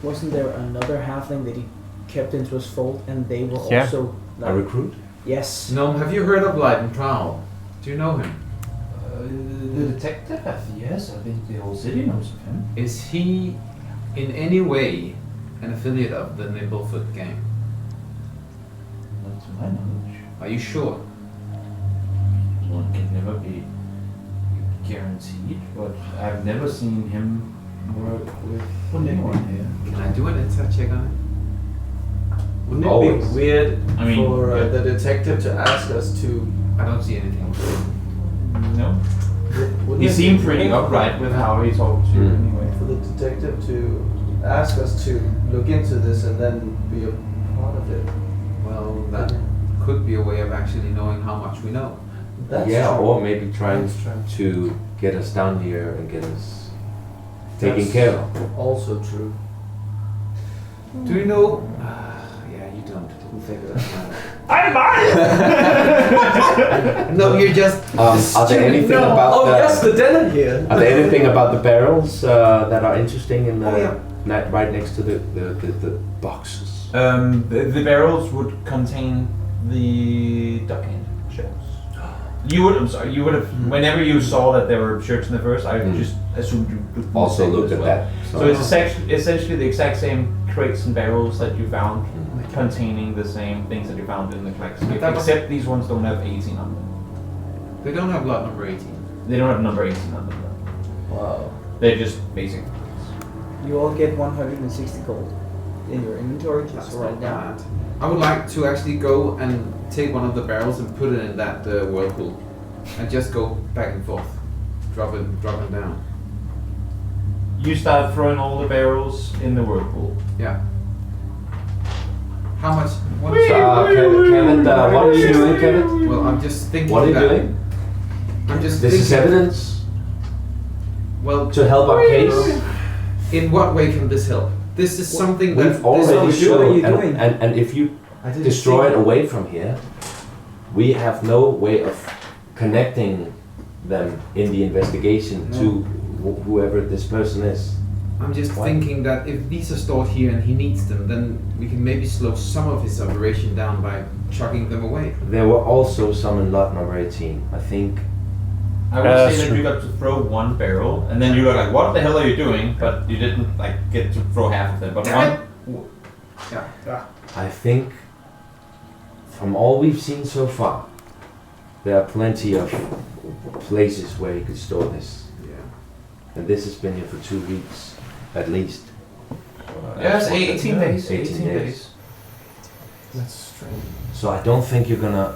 Wasn't there another halfling that he kept into his fold, and they were Yeah. also a like, recruit? yes. No, have you heard of Leiden Trowel? Do you know him? The detective, yes, I think the whole city knows of him. Is he in any way an affiliate of the Nimblefoot gang? Not to my knowledge. Are you sure? one can never be guaranteed, but I've never seen him work with anyone here. Can I do an insight check on it? Wouldn't it Always. be weird I mean, for yeah. the detective to ask us to? I don't see anything. No. Wouldn't He it seemed be pretty weird upright with how he talked to you anyway. for the detective to ask us to look into this and then be a part of it? Well, that could be a way of actually knowing how much we know. That's yeah, true. or maybe trying That's true. to get us down here and get us taken That's care of. Also true. Do you know? Yeah, you don't. Didn't think of that. I'm Mario! No, you're just. Are there anything No. about Oh the, yes, the denner here. Are there anything about the barrels that are interesting in the Oh, yeah. right next to the boxes? The barrels would contain the duck end shells. You would, I'm sorry, you would have, whenever you saw that there were shirts in the first, I just assumed you would Also say looked as at well. that. So it's essentially the exact same crates and barrels that you found, Mhm. containing the same things that you found in the Klaxskip, That was- except these ones don't have 18 on them. They don't have lot number 18. They don't have number 18 on them. though. Wow. They're just basic. You all get 160 gold in your inventory just That's right not now. bad. I would like to actually go and take one of the barrels and put it in that whirlpool, and just go back and forth, drop it down. You start throwing all the barrels in the whirlpool. Yeah. How much? What, Kevin, what are you doing, Kevin? well, I'm just thinking. What are you that- doing? I'm just This is thinking. evidence Well, to help our case. in what way can this help? This is something that We've already what you're shown, doing. and if you I didn't destroy see it away from here, we have no way of connecting them in the investigation to whoever this person is. I'm just Why? thinking that if these are stored here and he needs them, then we can maybe slow some of his operation down by chucking them away. There were also some in lot number 18. I think I would That's say that you got to throw one barrel, and then you were like, "What the hell are you doing?" But you didn't like get to throw half of them. But Damn one, I think from all we've seen so far, there are plenty of places where you could store this. Yeah. And this has been here for 2 weeks, at least. yes, 18 days. 18 days. That's strange. So I don't think you're gonna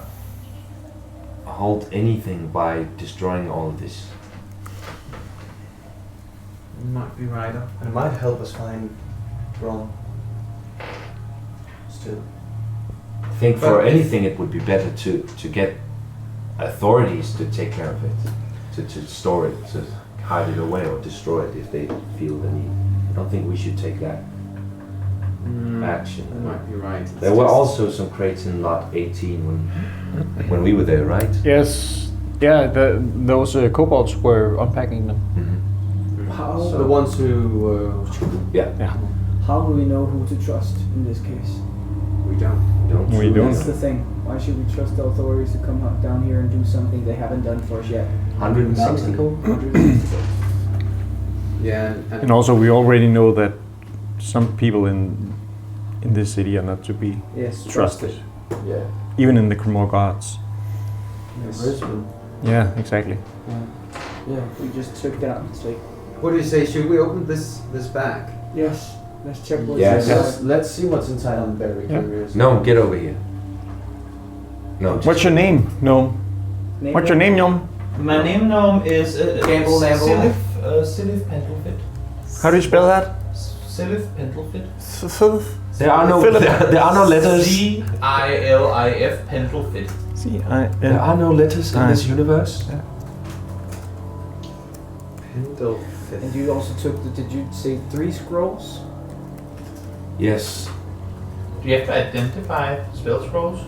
halt anything by destroying all of this. You might be right. It might help us find Ron. Still. I think for But- anything it would be better to get authorities to take care of it, to store it, to hide it away or destroy it if they feel the need. I don't think we should take that action. You might be right. There were also some crates in lot 18 when we were there, right? Yes. Yeah, those kobolds were unpacking them. Mm-hmm. How, So the ones who Yeah. how do we know who to trust in this case? We don't. Don't We don't. That's the thing. Why should we trust the authorities to come out down here and do something they haven't done for us yet? 160 gold. 160 gold. Yeah, And also, we already know that some people in this city are not to be Yes. trusted, yeah, even in the Cremor Guards. Brisbane. Yeah, exactly. Yeah. We just took that. It's like, what do you say? Should we open this bag? yes, let's check what's Yes. inside. Let's see what's inside. I'm very Yeah. curious. No, get over here. No. What's your name, Gnome? Name What's your name, Gnome? My name gnome is Gamble, gamble. Silith Pentelfit. How do you spell that? Silith Pentelfit. There are no Philip. there are no letters. Cilif Pentelfit. There are no letters in this universe. And you also took the, did you say 3 scrolls? Yes. Do you have to identify spell scrolls?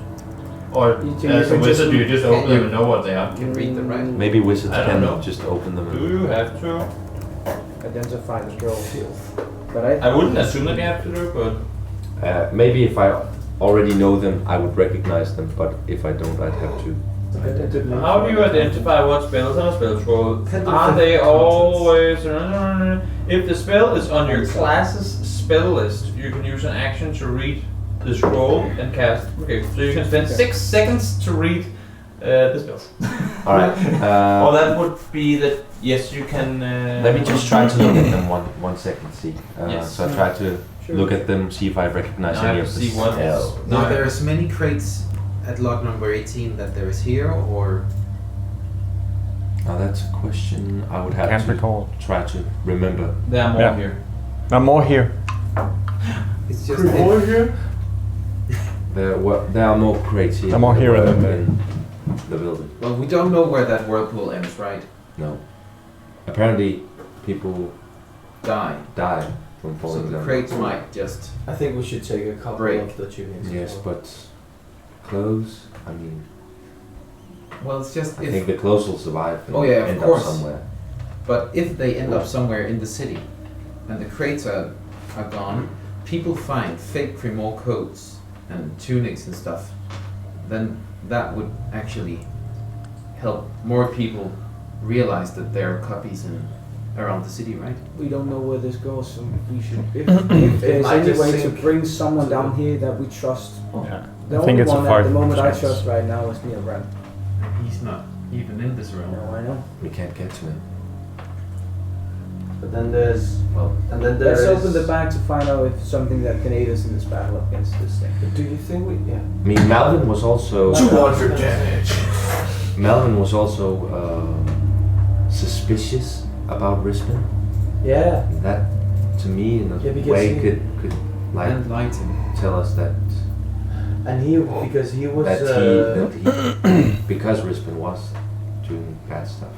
Or You as can a just- wizard, do you just open them and know what they are? You can read them, right? Maybe wizards I don't can know. just open them. Do you have to? Identify the scrolls. But I I wouldn't assume that you have to do, but Maybe if I already know them, I would recognize them. But if I don't, I'd have to. how do you identify what spells on a spell scroll? Are they always... If the spell is on your class's spell list, you can use an action to read the scroll and cast. Okay, so you can spend 6 seconds to read The spells. All right. Or that would be that. Yes, you can. Let me just try to look at them one second. See. Yes. So I try to look at them, see if I recognize Now I any have of to the see what. spells. Now No, there is many crates at log number 18 that there is here, or Now that's a question I would have Can't to recall. try to remember. There are more Yeah. here. Now more here. it's just here? There are more crates here. There are more here than than in the building. well, we don't know where that whirlpool ends, right? No. Apparently, people Die. die from So falling the down. crates might just. I think we should take a couple Break. of the tunics. Yes, but clothes. I mean, Well, it's just I think if. the clothes will survive and Oh, yeah, of end course. up somewhere. But if they end up somewhere in the city, and the crates are gone, people find fake Cremor coats and tunics and stuff, then that would actually help more people realize that there are copies around the city, right? We don't know where this goes, so we should. If there's might any just way to sink bring someone down here that we trust. Yeah. The I only think it's a one at the 5% moment I chance. trust right now is Neil Brand. He's not even in this realm. No, I know. We can't get to him. But then there's and then Let's there's. open the bag to find out if something that can aid us in this battle against this thing. Do you think we? Yeah. I mean, Malvin was also. 200 damage. Malvin was also suspicious about Rispin. Yeah. That, to me, in a Yeah, because way, he- could like And lighting. tell us that And he because he was. that he because Rispin was doing bad stuff.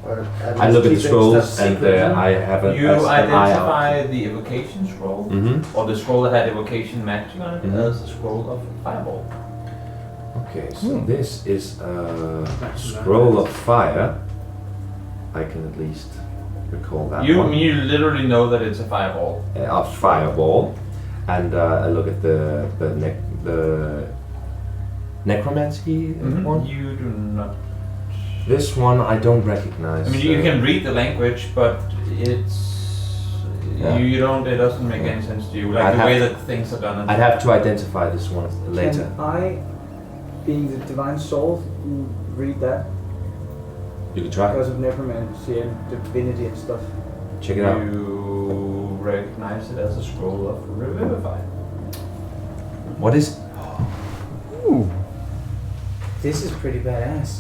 or at I least look at the keeping scrolls stuff and secret, huh? I have an You eye out. identify the evocation scroll, Mm-hmm. or the scroll that had evocation magic on it, Mhm. as a scroll of fireball. Okay, so this is a scroll of fire. I can at least recall that one. You literally know that it's a fireball. A fireball, and I look at the necromancy one. You do not. This one I don't recognize. I mean, you can read the language, but it's Yeah. you don't. It doesn't make any sense to you. Like I'd the way have- that things are done. And I'd have to identify this one later. Can I, being the divine soul, read that You can try. because of necromancy and divinity and stuff? Check it out. You recognize it as a scroll of revivify. What is? Ooh. This is pretty badass.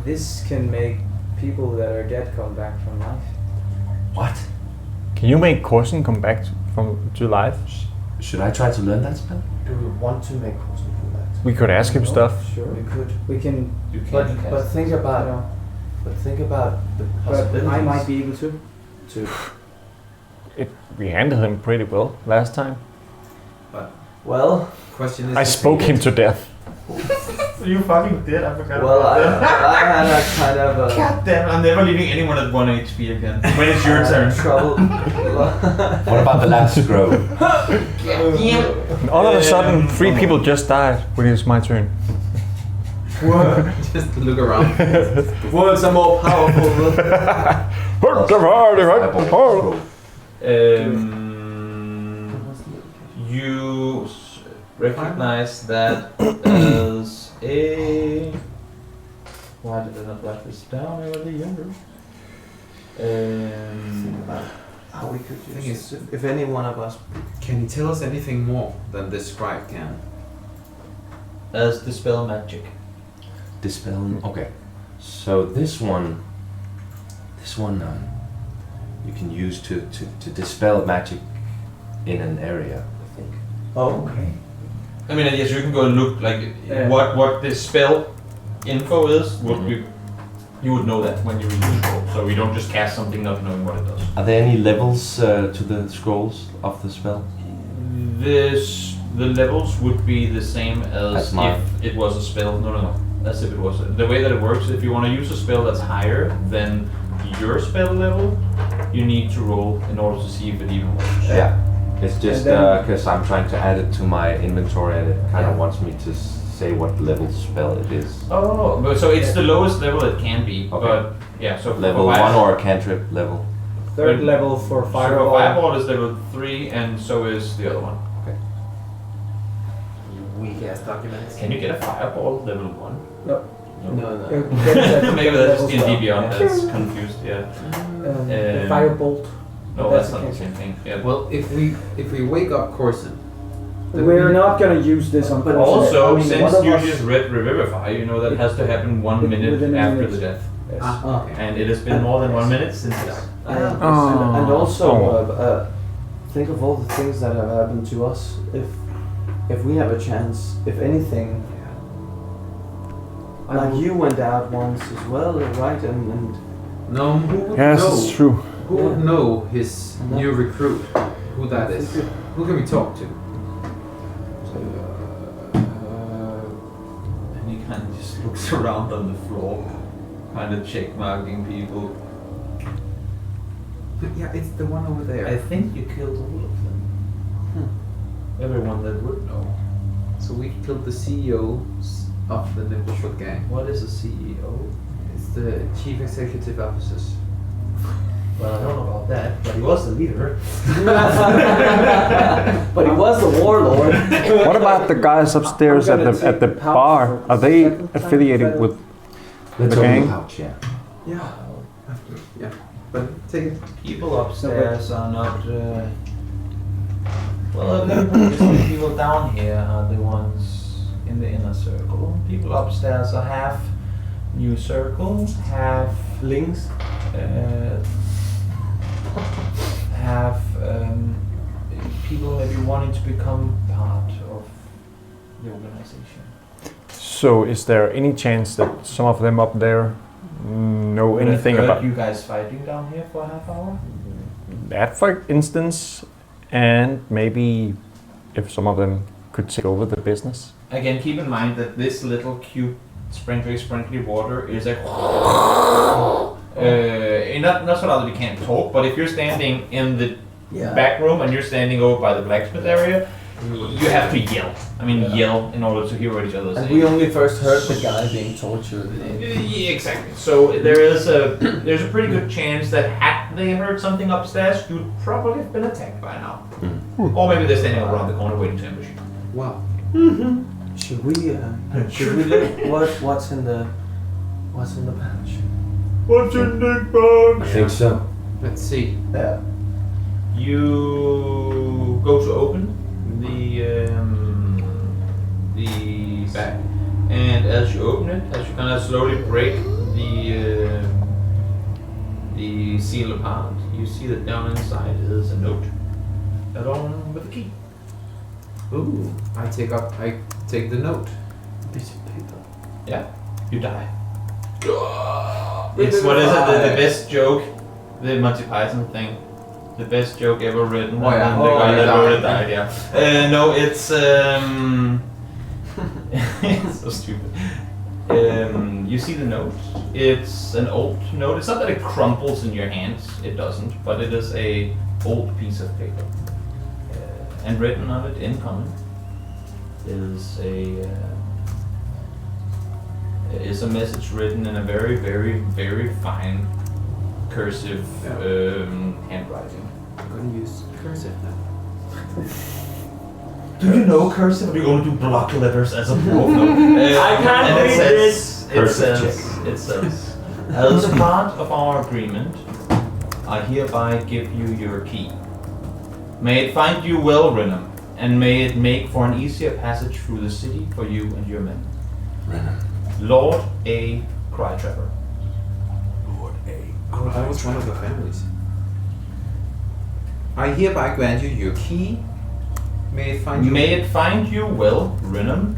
This can make people that are dead come back from life. What? Can you make Corson come back to life? Should I try to learn that spell? Do we want to make Corson do that? We could ask him stuff. Sure. We could. We can. You can But think about the But possibilities. I might be able to. We handled him pretty well last time. Well, Question is. I if spoke they him get- to death. You fucking did. I forgot. well, I had a kind of a God damn! I'm never leaving anyone at 1 HP again. When it's your turn. trouble. What about the last scroll? And all of a sudden, 3 people just died when it was my turn. Just to look around. Words are more powerful. Scroll. You recognize that as a. Why did I not write this down? I was younger. How we could Thing use is- if any one of us. Can you tell us anything more than this scribe can? As dispel magic. Dispel. Okay. So this one you can use to dispel magic in an area. I think. Oh, okay. I mean, yes, you can go and look like Yeah. what the spell info is. Would Mhm. you would know that when you read the scroll, so you don't just cast something not knowing what it does. Are there any levels to the scrolls of the spell? The levels would be the same as As mine. if it was a spell. No. As if it was the way that it works. If you want to use a spell that's higher than your spell level, you need to roll in order to see if it even works. Yeah. It's just And then- because I'm trying to add it to my inventory and it kind of Yeah. wants me to say what level spell it is. Oh, but so it's the lowest level it can be. Okay. But yeah, so for Level fire- 1 or a cantrip level? Third But- level for So fireball. fireball is level 3, and so is the other one. weak ass documents. Can you get a fireball level 1? No, Maybe that's just D&D D&D Beyond Yeah. that's confused, yeah. The firebolt. No, That's that's not the the case. same thing. Yeah. Well, if we wake up Corson, then We're we- not gonna use this on. But Corsair. also, I mean, since one of you us- just read Revivify, you know that has to happen 1 minute Within a after minute. the death. Yes. Ah, okay. And it has been more than 1 minute since that. and also Oh. think of all the things that have happened to us. If we have a chance, if anything, like you went out once as well, right? And No, who would Yes, know? it's true. Who would Yeah. know his And that- new recruit? Who that is? Who can we talk to? And he kind of just looks around on the floor, kind of check marking people. Yeah, it's the one over there. I think you killed all of them. Everyone that would know. So we killed the CEO of the Nimblefoot gang. What is a CEO? It's the chief executive officers. Well, I don't know about that, but he was the leader. but he was the warlord. What about the guys upstairs I'm at gonna the take pouch bar? for Are they second time, affiliated but- with Let's The open gang? the pouch, yeah. Yeah. Yeah. But take it. People upstairs are not. Well, the people down here are the ones in the inner circle. People upstairs are half new circle, half Links. have people maybe wanting to become part of the organization. So is there any chance that some of them up there know Would have anything heard about you guys fighting down here for a half hour? that, for instance? And maybe if some of them could take over the business? Again, keep in mind that this little cute sprinkly water is a not so loud that we can't talk, but if you're standing in the back room and you're standing over by the blacksmith area, you have to yell. I mean, yell in order to hear what each other And say. we only first heard the guy being tortured. Yeah, exactly. So there's a pretty good chance that had they heard something upstairs, you'd probably have been attacked by now. Or maybe they're standing around the corner waiting to ambush you. Wow. Should we look what's in the pouch? What's in the box? I think so. Let's see. Yeah. You go to open the bag, and as you open it, as you kind of slowly break the seal apart, you see that down inside is a note, along with a key. Ooh. I take the note. Piece of paper. Yeah, you die. It's what is it? The best joke, the Monty Python thing. The best joke ever written. Oh, yeah. And the guy Oh, that yeah. wrote it died. Yeah. No, it's it's so stupid. You see the note. It's an old note. It's not that it crumples in your hands. It doesn't. But it is a old piece of paper. And written on it in common is a message written in a very, very, very fine cursive handwriting. I'm gonna use cursive now. Do you know cursive? Or do you only do block letters as a proof? No. I can't and read it Cursive says, as a part of our agreement, I hereby give you your key. May it find you well, Renham, and may it make for an easier passage through the city for you and your men. Lord A. Crytrapper. Lord A. Oh, that was one of the families. I hereby grant you your key. May it find you. May it find you well, Renham,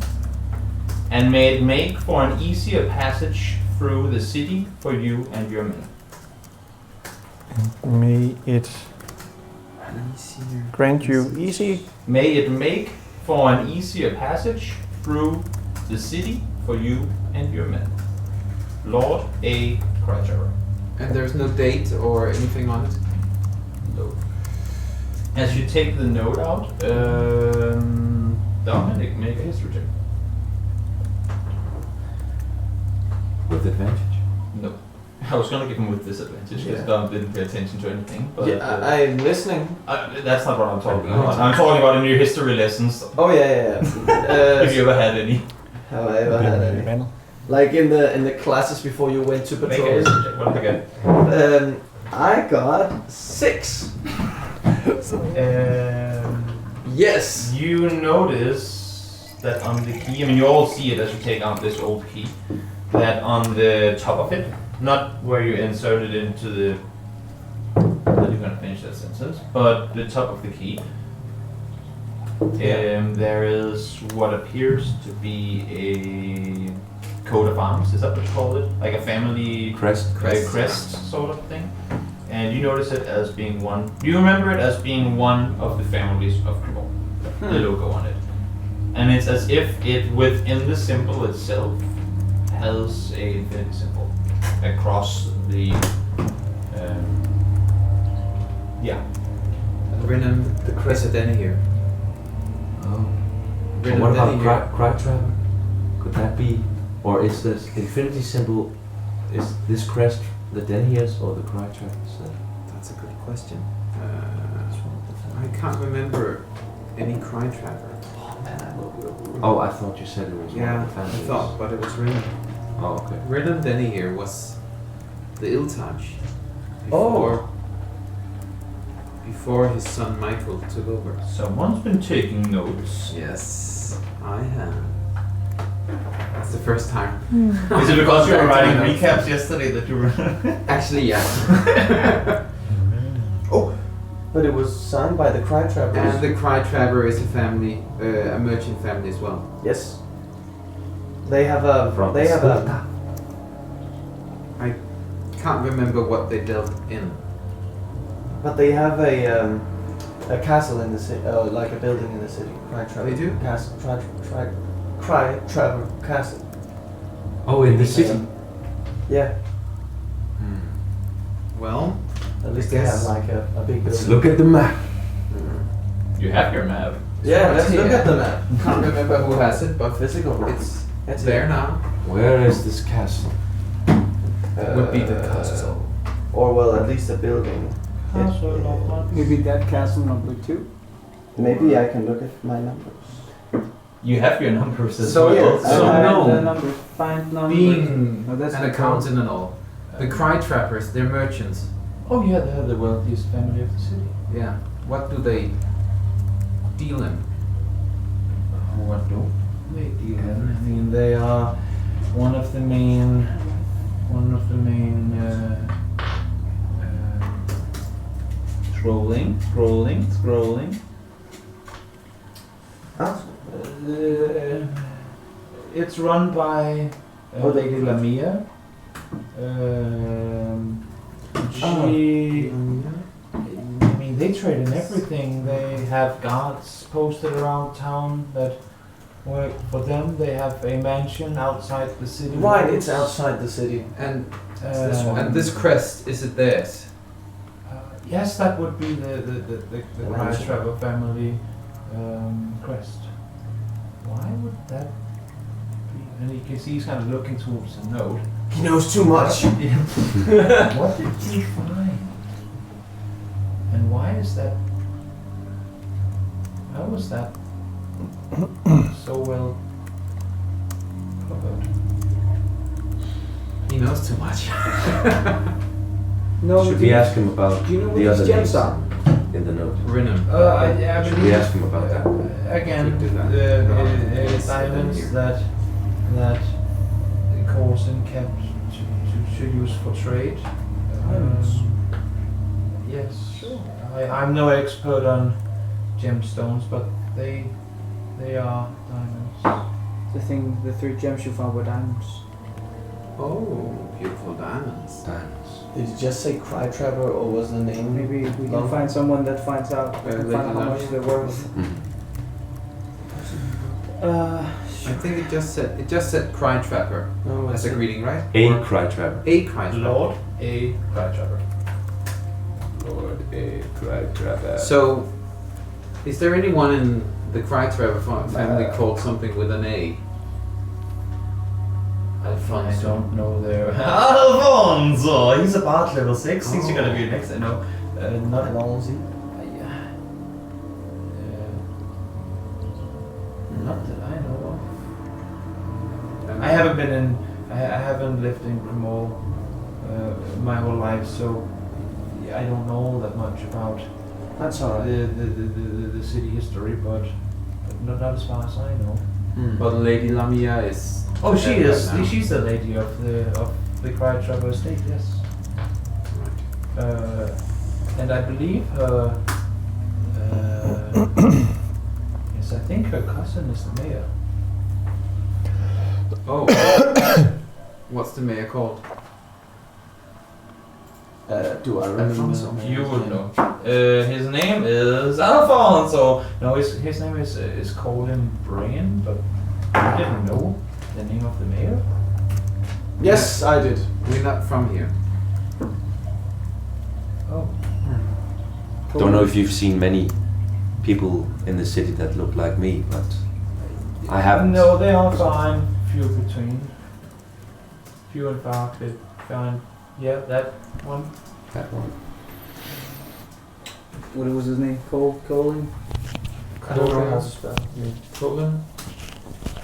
and may it make for an easier passage through the city for you and your men. May it grant you easy. May it make for an easier passage through the city for you and your men. Lord A. Crytrapper. And there's no date or anything on it. No. As you take the note out, Dominic, make a history check. With advantage. No. I was gonna give him with disadvantage because Dom didn't pay attention to anything. But I'm listening. that's not what I'm talking about. I'm talking about in your history lessons. Oh yeah. If you ever had any. Have I ever had any? Like in the classes before you went to Make patrol? a subject. What did you get? I got 6. Yes. You notice that on the key, I mean, you all see it as you take out this old key, that on the top of it, not where you insert it into the. I'm not even gonna finish that sentence, but the top of the key. There is what appears to be a coat of arms. Is that what you call it? Like a family Crest. crest sort of thing. And you notice it as being one. You remember it as being one of the families of Kribble. The logo on it, and it's as if it within the symbol itself has a infinity symbol across the. Rinnan, the crest at here. Oh. Rinnan What about here. Cry Traveler? Could that be, or is this infinity symbol? Is this crest the Denhirs or the Cry Travelers? That's a good question. I can't remember any Cry Traveler. Oh man, I love. Oh, I thought you said it was one Yeah, of the I families. thought, but it was Rinnan. Oh, okay. Rinnan here was the Iltaj before his son Michael took over. Someone's been taking notes. Yes, I have. That's the first time. Is it because you were writing recaps yesterday that you were? Actually, yeah. But it was signed by the Cry Travelers. And the Cry Traveler is a family, a merchant family as well. Yes. They have a. From They have a. Skulta. Can't remember what they dealt in. But they have a castle in the city, like a building in the city. Cry Traveler. They do? Castle. Cry Traveler Castle. Oh, in the city. Yeah. Well, At least I they have guess- like a big Let's building. look at the map. You have your map. Yeah, let's look Yeah. at the map. can't remember who has it, but Physical map. it's there now. Where is this castle? Would be the castle. Or well, at least a building. Maybe that castle number 2. Maybe I can look at my numbers. You have your numbers as So, well. yeah, So I no. have the number, find number. Being No, that's an the accountant and all, the Cry Trappers, they're merchants. Oh yeah, they're the wealthiest family of the city. Yeah. What do they deal in? What do they deal in? I mean, they are one of the main scrolling. Ah. It's run by Lady Lamia. She, I mean, they trade in everything. They have guards posted around town that work for them. They have a mansion outside the city. Right, walls. it's outside the city. And Um, and this crest, is it theirs? Yes, that would be the The Cry mansion. Travel family crest. Why would that be? And you can see he's kind of looking towards the note. He knows too much. What did he find? And why is that? How was that so well covered? He knows too much. No, Should we ask him about do you know what the these other gems names are? in the note? Rinnan. I Should we believe ask him about that? again Should do that. the No. diamonds that Coulson kept to use for trade. Yes, I'm no expert on gemstones, but they are diamonds. The 3 gems you found were diamonds. Oh, beautiful diamonds. Diamonds. Did you just say Cry Traveler or was the name? Maybe we can Long. find someone that finds out Later find out how on. much they're worth. I think it just said Cry Trapper No, as it's a greeting, right? A Or Cry Traveler. a Cry Trapper. Lord A. Cry Trapper. Lord A Cry Traveler. So, is there anyone in the Cry Trapper family called something with an A? I don't know their Alphonse. So he's a bard level 6. He's gonna be next. No, not Allons-y. Not that I know of. I haven't been in. I haven't lived in Grimmauld my whole life, so I don't know that much about That's alright. the city history, but not as far as I know. But Lady Lamia is. Oh, she dead is. right now. She's the lady of the Cry Trevor estate. Yes. Right. And I believe her. Yes, I think her cousin is the mayor. Oh. What's the mayor called? Do I remember? Alfonso. You would know. His name is Alfonso. No, his name is Colin Brain, but I didn't know the name of the mayor. Yes, I did. We're not from here. Oh. Don't know if you've seen many people in the city that look like me, but I haven't. No, they are fine. Few between. Few and far, but fine. Yeah, that one. That one. What was his name? Colin? I don't know how to spell. Colin.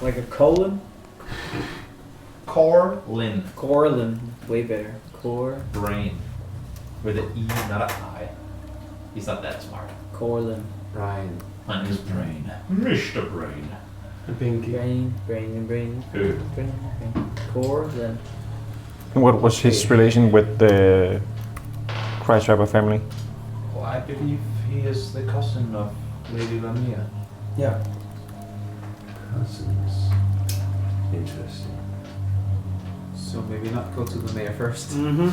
Like a colon? Corlin. Corlin. Way better. Brain. With an E, not an I. He's not that smart. Corlin. Brian. On his brain. Mr. Brain. Pinky. Brain. Corlin. What was his relation with the Cry Trevor family? Well, I believe he is the cousin of Lady Lamia. Yeah. Cousins. Interesting. So maybe not go to the mayor first. Mm-hmm.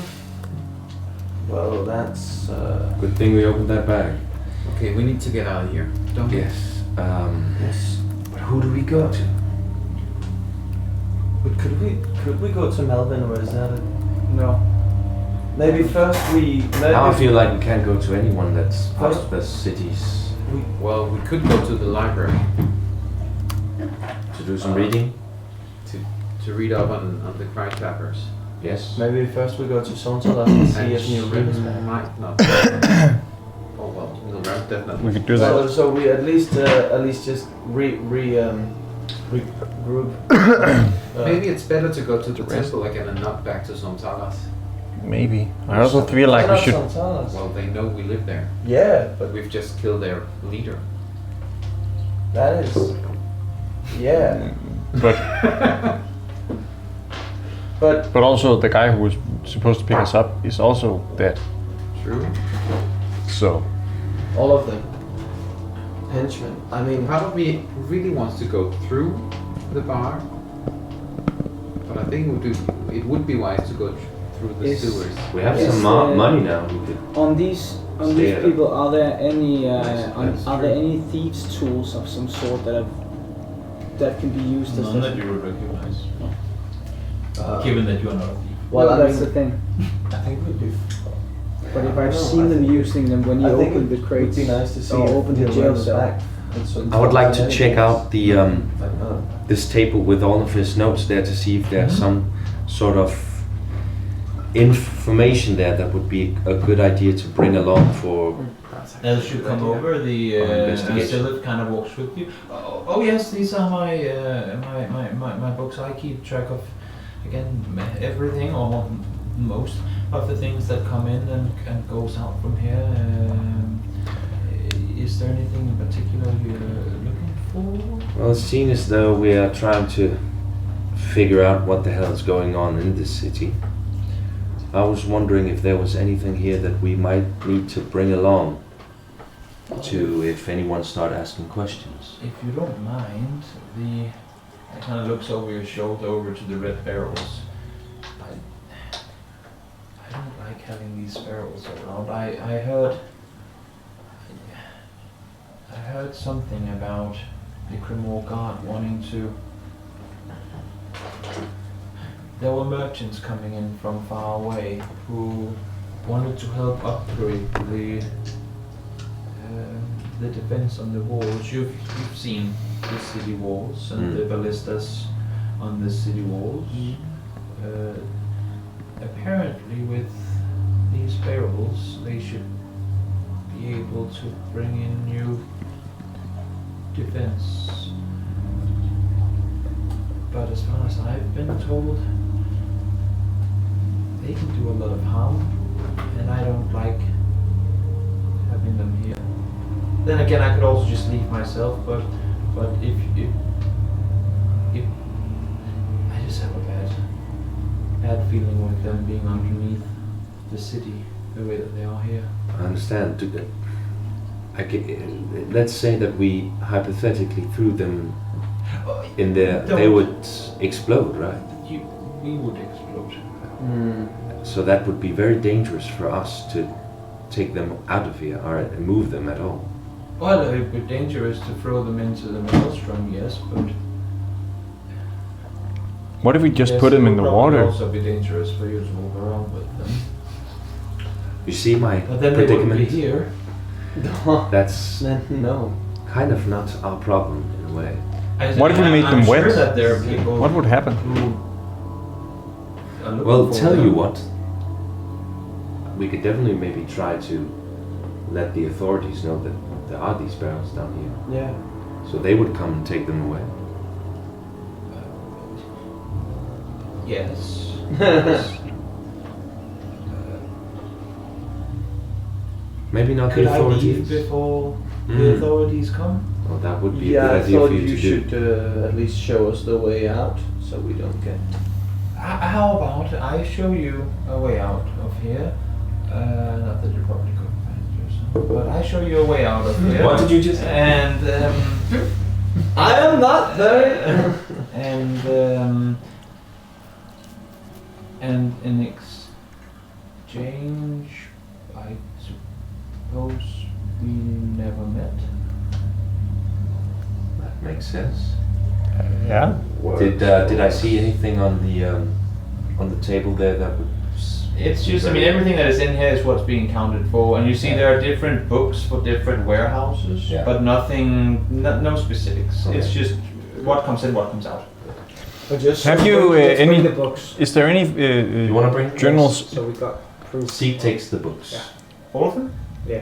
Well, that's. Good thing we opened that bag. Okay, we need to get out of here. Don't we? Yes. Yes. But who do we go to? But could we go to Melbourne, or is that a... No. Maybe first we... Now I feel like we can't go to anyone that's out of the cities Well, we could go to the library to do some reading. to read up on the Cry Trappers. Yes. Maybe first we go to Sontalas and see And if Neil Rim is back. might not. Oh well, Neil Rim definitely. We could do that. So we at least just regroup. Maybe it's better to go to the temple again and not back to Sontalas. Maybe. I also feel like we should. Sontalas. Well, they know we live there, Yeah, but we've just killed their leader. that is. Yeah, But but but also the guy who was supposed to pick us up is also dead. True. So all of them. Henchmen. I mean, Probably really wants to go through the bar, but I think it would be wise to go through the Is- sewers. We have Yes, some money now. We could. On these Stay at people, are there any That's are there true. any thieves' tools of some sort that can be used as None that you would recognize. uh, Given that you are not a thief. well, no, I that's mean, the thing. I think we do. But if I I've don't know, seen I them think- using them when you I think open the it crates would be nice to see or if open the Neil jail Rim's cell. back. And so- I would like to check out the Like, this table with all of his notes there to see if there's some sort of information there that would be a good idea to bring along for. As you come over, the investigation. Silith kind of walks with you. Oh yes, these are my books. I keep track of, again, everything or most of the things that come in and goes out from here. Is there anything in particular you're looking for? Well, it seems as though we are trying to figure out what the hell is going on in this city. I was wondering if there was anything here that we might need to bring along to if anyone start asking questions. If you don't mind, it kind of looks over your shoulder over to the red barrels. I don't like having these barrels around. I heard something about the criminal guard wanting to. There were merchants coming in from far away who wanted to help upgrade the defense on the walls. You've seen the city walls and the ballistas on the city walls. apparently with these barrels, they should be able to bring in new defense. But as far as I've been told, they can do a lot of harm, and I don't like having them here. Then again, I could also just leave myself, but if I just have a bad feeling with them being underneath the city the way that they are here. I understand. Let's say that we hypothetically threw them in there. They would explode, right? We would explode. So that would be very dangerous for us to take them out of here or move them at all. Well, it would be dangerous to throw them into the maelstrom, yes, but... What if we just yes, put them it in the would water? also be dangerous for you to walk around with them. You see my But then they wouldn't be predicament? here. That's No. kind of not our problem in a way. What if we made them I'm wet? sure that there are people What would happen? who are looking Well, for tell them. you what. We could definitely maybe try to let the authorities know that there are these barrels down here. Yeah. So they would come and take them away. Yes. Yes. Maybe not Could the I leave authorities. before the Mm. authorities come? Well, that would be Yeah, a I good idea thought for you you to should do. at least show us the way out, so we don't get. How about I show you a way out of here? Not that you probably couldn't find it yourself, but I show you a way out of here. What did you just say? And I am not very. and in exchange, I suppose we never met. That makes sense. Yeah. Did I see anything on the table there that would? It's just, I mean, everything that is in here is what's being counted for, and you see there are different books for different warehouses, Yeah. but nothing, no specifics. Okay. It's just what comes in, what comes out. But just Have so you, let's bring any- the books? Is there any You want to bring journals? So we got proof. Seek takes the books, Yeah. All of them? Yeah.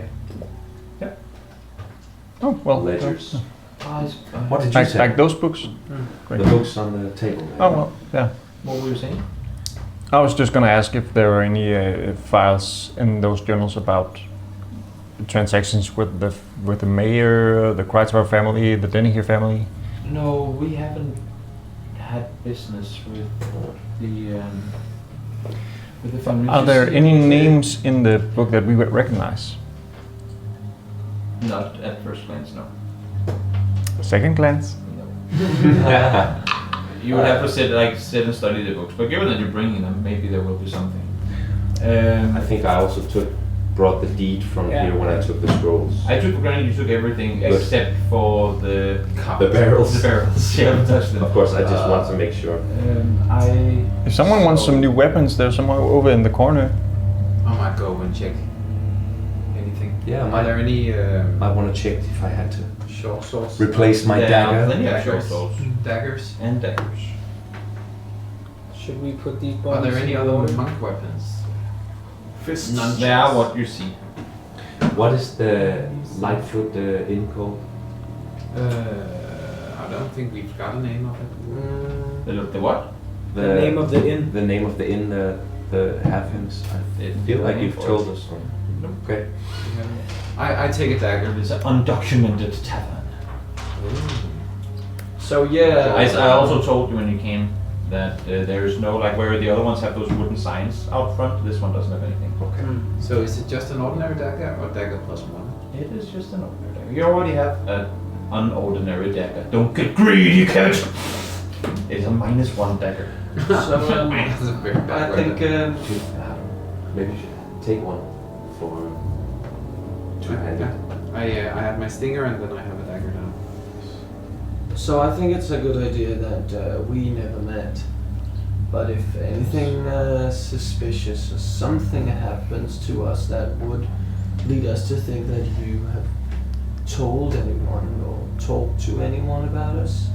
Oh, well. ledgers. What did you Like, say? like those books? Great. The books on the table. There. Oh, well, yeah. What were you saying? I was just going to ask if there were any files in those journals about transactions with the mayor, the Kreuzauer family, the Deniher family. No, we haven't had business with the family. Are there any names in the book that we would recognize? Not at first glance, no. Second glance? You would have to sit and study the books, but given that you're bringing them, maybe there will be something. I think I also brought the deed from Yeah. here when I took the scrolls. I took for granted you took everything Good. except for the barrels. The barrels. You haven't touched them. Of course, I just want to make sure. If someone wants some new weapons, there's someone over in the corner. I might go and check anything. Yeah, Are there any I want to check if I had to short swords? replace my There are dagger. plenty of short Daggers. swords Daggers? and daggers. Should we put these Are there bones any in other order? monk weapons? Fists. Nunchucks. They are what you see. What is the Lightfoot inn called? I don't think we've got a name of it. The what? The name of the inn. The name of the inn, the Halfhams. I feel like you've told us. Okay. I take a dagger. It's an undocumented tavern. So yeah. I also told you when you came that there is no, like where the other ones have those wooden signs out front, this one doesn't have anything. Okay. So is it just an ordinary dagger or dagger plus one? It is just an ordinary dagger. You already have an unordinary dagger. Don't get greedy, kid! It is a -1 dagger. So That's a very bad I think Maybe you should take one for two-handed. I have my stinger and then I have a dagger now. so I think it's a good idea that we never met. But if anything suspicious or something happens to us that would lead us to think that you have told anyone or talked to anyone about us,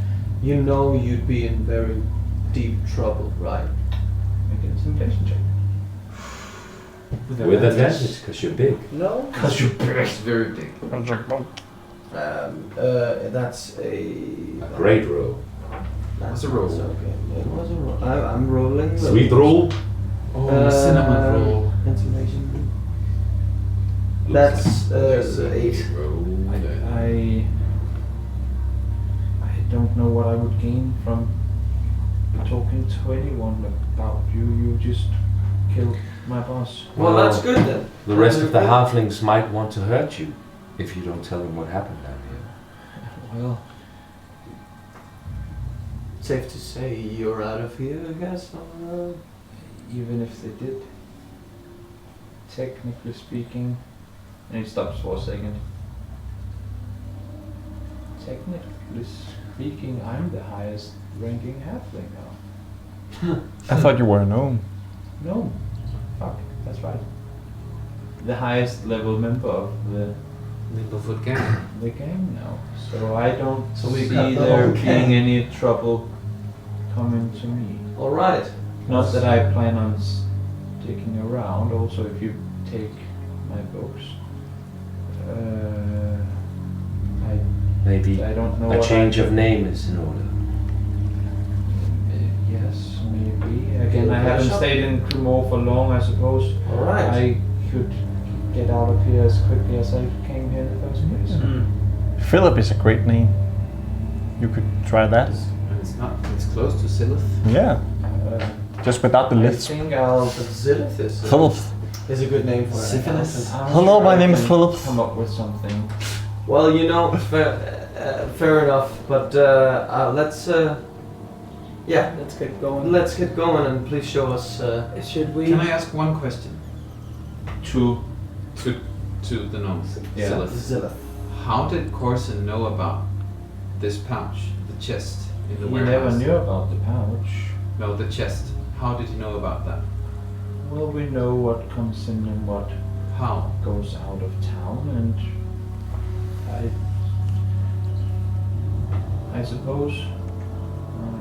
you know you'd be in very deep trouble, right? Make an intimidation check. With advantage, because you're big. No. Because you're big. It's very big. That's a Great roll. That's a roll. Okay, it was a roll. I'm rolling. Sweet roll. Oh, cinnamon roll. Insulation. Looks That's like 8. roll. I don't know what I would gain from talking to anyone about you. You just killed my boss. Well, that's good then. The rest of the Good. halflings might want to hurt you if you don't tell them what happened down here. Well, Safe to say you're out of here, I guess. even if they did, technically speaking, and he stops for a second. Technically speaking, I'm the highest ranking halfling now. I thought you were a gnome. No, fuck, that's right. The highest level member of the Nimblefoot gang. gang now. So I don't So we see got the there whole being gang. any trouble coming to me. All right. Not that I plan on sticking around. Also, if you take my books, Maybe I don't know. a what change I- of name is in order. Yes, maybe. Again, I Yeah, haven't sure. stayed in Cremor for long. I suppose All right. I could get out of here as quickly as I came here in the first place. Mm. Philip is a great name. You could try that. And it's not. It's close to Silith. Yeah, just without the I lisp. think I'll. But Zilith Philip. is a good name for Syphilis. it. I'm Hello, sure my I name is can Philip. Come up with something. Well, fair enough. But let's Let's get going. let's get going and please show us. Should we? Can I ask one question Two. to the gnomes? Yeah. Silith. Zilith. How did Corson know about this pouch, the chest in the You warehouse? never knew about the pouch. No, the chest. How did he know about that? Well, we know what comes in and what How? goes out of town, and I suppose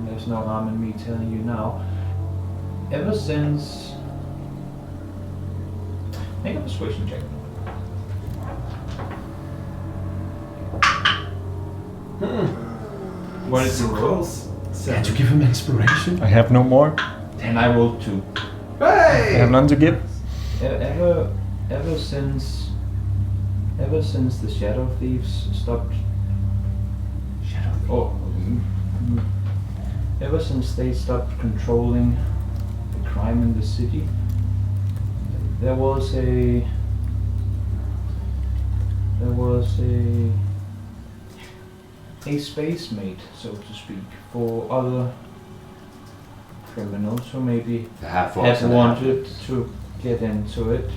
there's no harm in me telling you now. Ever since, make a persuasion check. What is the roll? Can't you give him inspiration? I have no more. And I rolled 2. I have none to give. Ever since the Shadow Thieves stopped. Ever since they stopped controlling the crime in the city, there was a space mate, so to speak, for other criminals who maybe The half-orcs had and the wanted halflings. to get into it.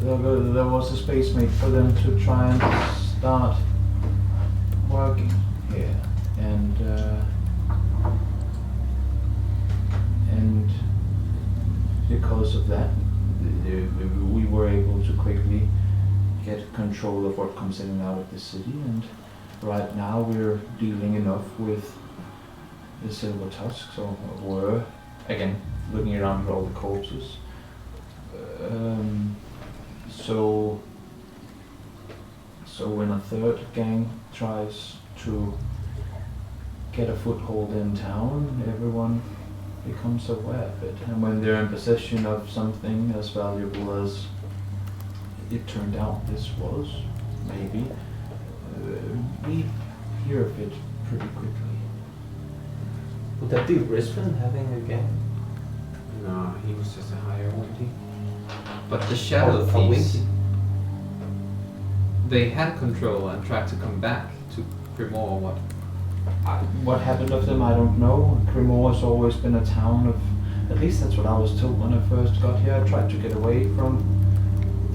There was a space mate for them to try and start working here, and because of that, we were able to quickly get control of what comes in and out of the city, and right now we're dealing enough with the Silver Tusks, or were, again, looking around at all the corpses. So when a third gang tries to get a foothold in town, everyone becomes aware of it. And when they're in possession of something as valuable as it turned out this was, maybe, we hear of it pretty quickly. Would that be Brisbane having a gang? No, he was just a higher warranty. But the Shadow A Thieves, Winky? they had control and tried to come back to Cremor or what? What happened of them, I don't know. Cremor has always been a town of, at least that's what I was told when I first got here. I tried to get away from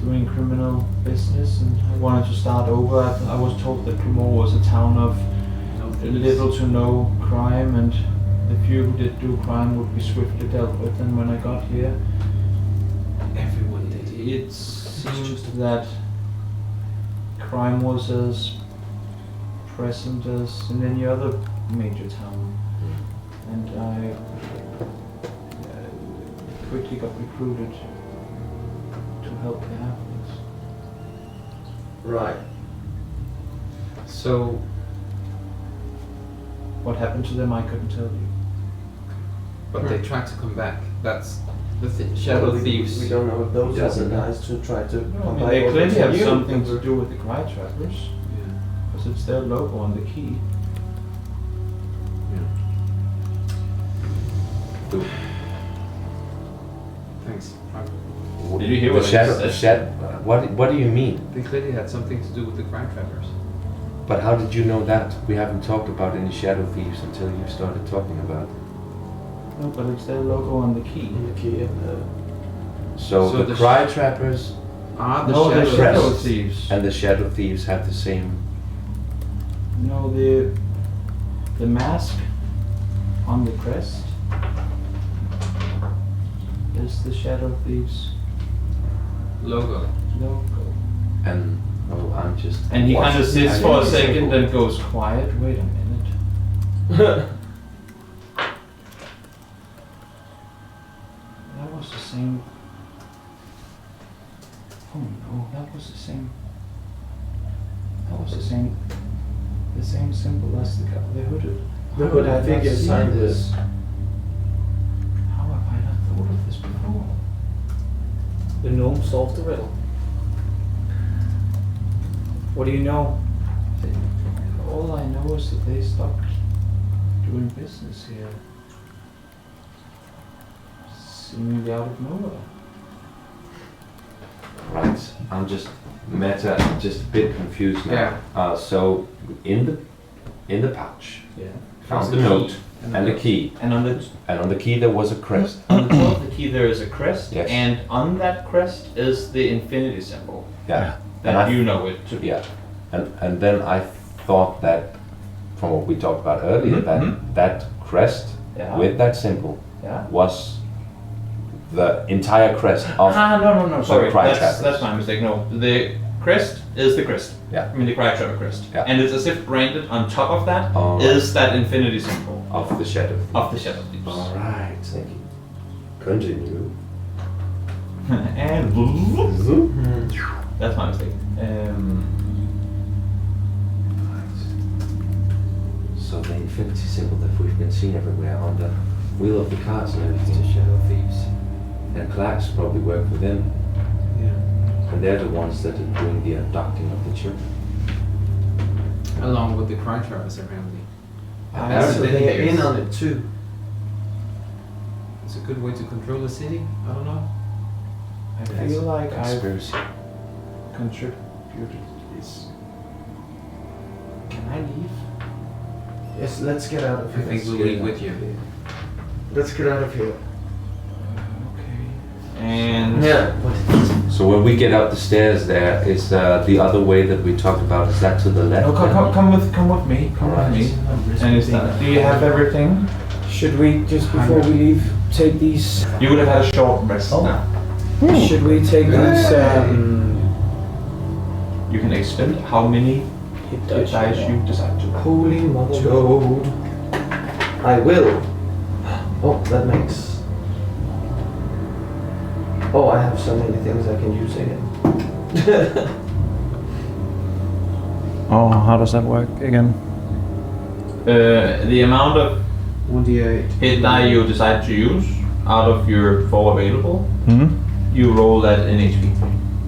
doing criminal business and I wanted to start over. I was told that Cremor was a town of No thieves. little to no crime, and the few who did do crime would be swiftly dealt with. And when I got here, Everyone did. it seemed that crime was as present as in any other major town. And quickly got recruited to help the halflings. Right. So, What happened to them, I couldn't tell you. but they tried to come back. That's the shadow we, thieves. We don't know if those are Doesn't the know. guys to try to No, I come mean, back. they or clearly have continue. something to do with the Cry Trappers, Yeah. because it's their logo on the key. Thanks. Did you hear the what I shadow? said? What do you mean? They clearly had something to do with the crime trappers. But how did you know that? We haven't talked about any shadow thieves until you started talking about it. No, but it's their logo on the key. In the key and So, So the the Cry Trappers The No, the shadow shadow Crest. thieves. and the Shadow Thieves have the same. No, the mask on the crest is the Shadow Thieves logo. logo. And I'm just. And he kind of sits I- for a second and goes quiet. Wait a minute. That was the same. Oh no, that was the same. That was the same. The same symbol as the hooded. The How hooded did I not figure see signed this. How have I not thought of this before? The gnome solved the riddle. What do you know? All I know is that they stopped doing business here. Seemingly out of nowhere. Right. I'm just I'm just a bit confused now. Yeah. So in the pouch, Yeah. found the note and the key, And on the and on the key there was a crest. on the top of the key there is a crest, Yes. and on that crest is the infinity symbol Yeah. that And I- you know it to be. Yeah. And then I thought that, from what we talked about earlier, Mhm, that mhm. that crest Yeah. with that symbol Yeah. was the entire crest of. No, sorry, Cry that's Trappers. my mistake. No, the crest is the crest. Yeah. I mean the Cry Trapper crest. Yeah. And it's as if branded on top of that All is that infinity symbol of the shadow. of the Shadow Thieves. All right. Thank you. Continue. And that's my mistake. So the infinity symbol that we've been seeing everywhere on the wheel of the cards and It's the everything. shadow thieves. And Clark's probably work for them. Yeah. And they're the ones that are doing the abducting of the children. Along with the crime trappers apparently. so then they're here's- in on it too. It's a good way to control the city. I don't know. I feel like I've Conspiracy. contributed to this. Can I leave? Yes, let's get out of I here. think we'll leave with you. Let's get out of here. Okay. And Yeah. So when we get up the stairs there, is the other way that we talked about, is that to the left? no, come with me. Come with me. And is that? Do you have everything? Should we, just before we leave, take these? You would have had a short rest now. Should we take these? You can expend how many Hit hit dice you decide to. Holy mother Lord. I will. Oh, that makes. Oh, I have so many things I can use again. Oh, how does that work again? The amount of 1d8. hit die you decide to use out of your 4 available, Hmm? you roll that in HP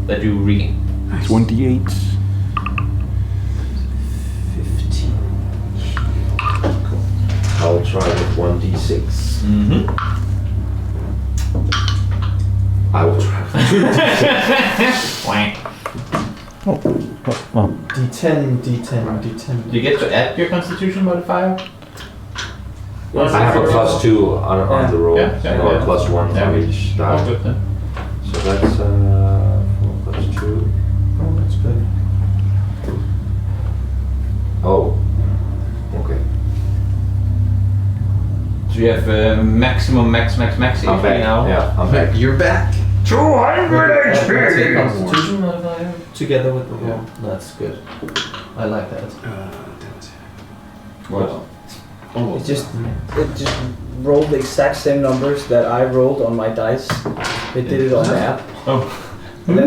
that you regain. 28. 15. I'll try with 1d6. Mm-hmm. I will try with Well, D10, D10, D10. Do you get to add your Constitution modifier? I have a +2 on the roll, or a +1 Yeah. on each All die. good then. So that's 4 + 2. Oh, that's good. Oh. Okay. So you have maximum max I'm HP back. now. Yeah, I'm back. You're back. 200 That's a HP! Constitution modifier together with the roll. That's good. I like that. Damn it. Well, Almost. It just rolled the exact same numbers that I rolled on my dice. It did it on the app. Oh. And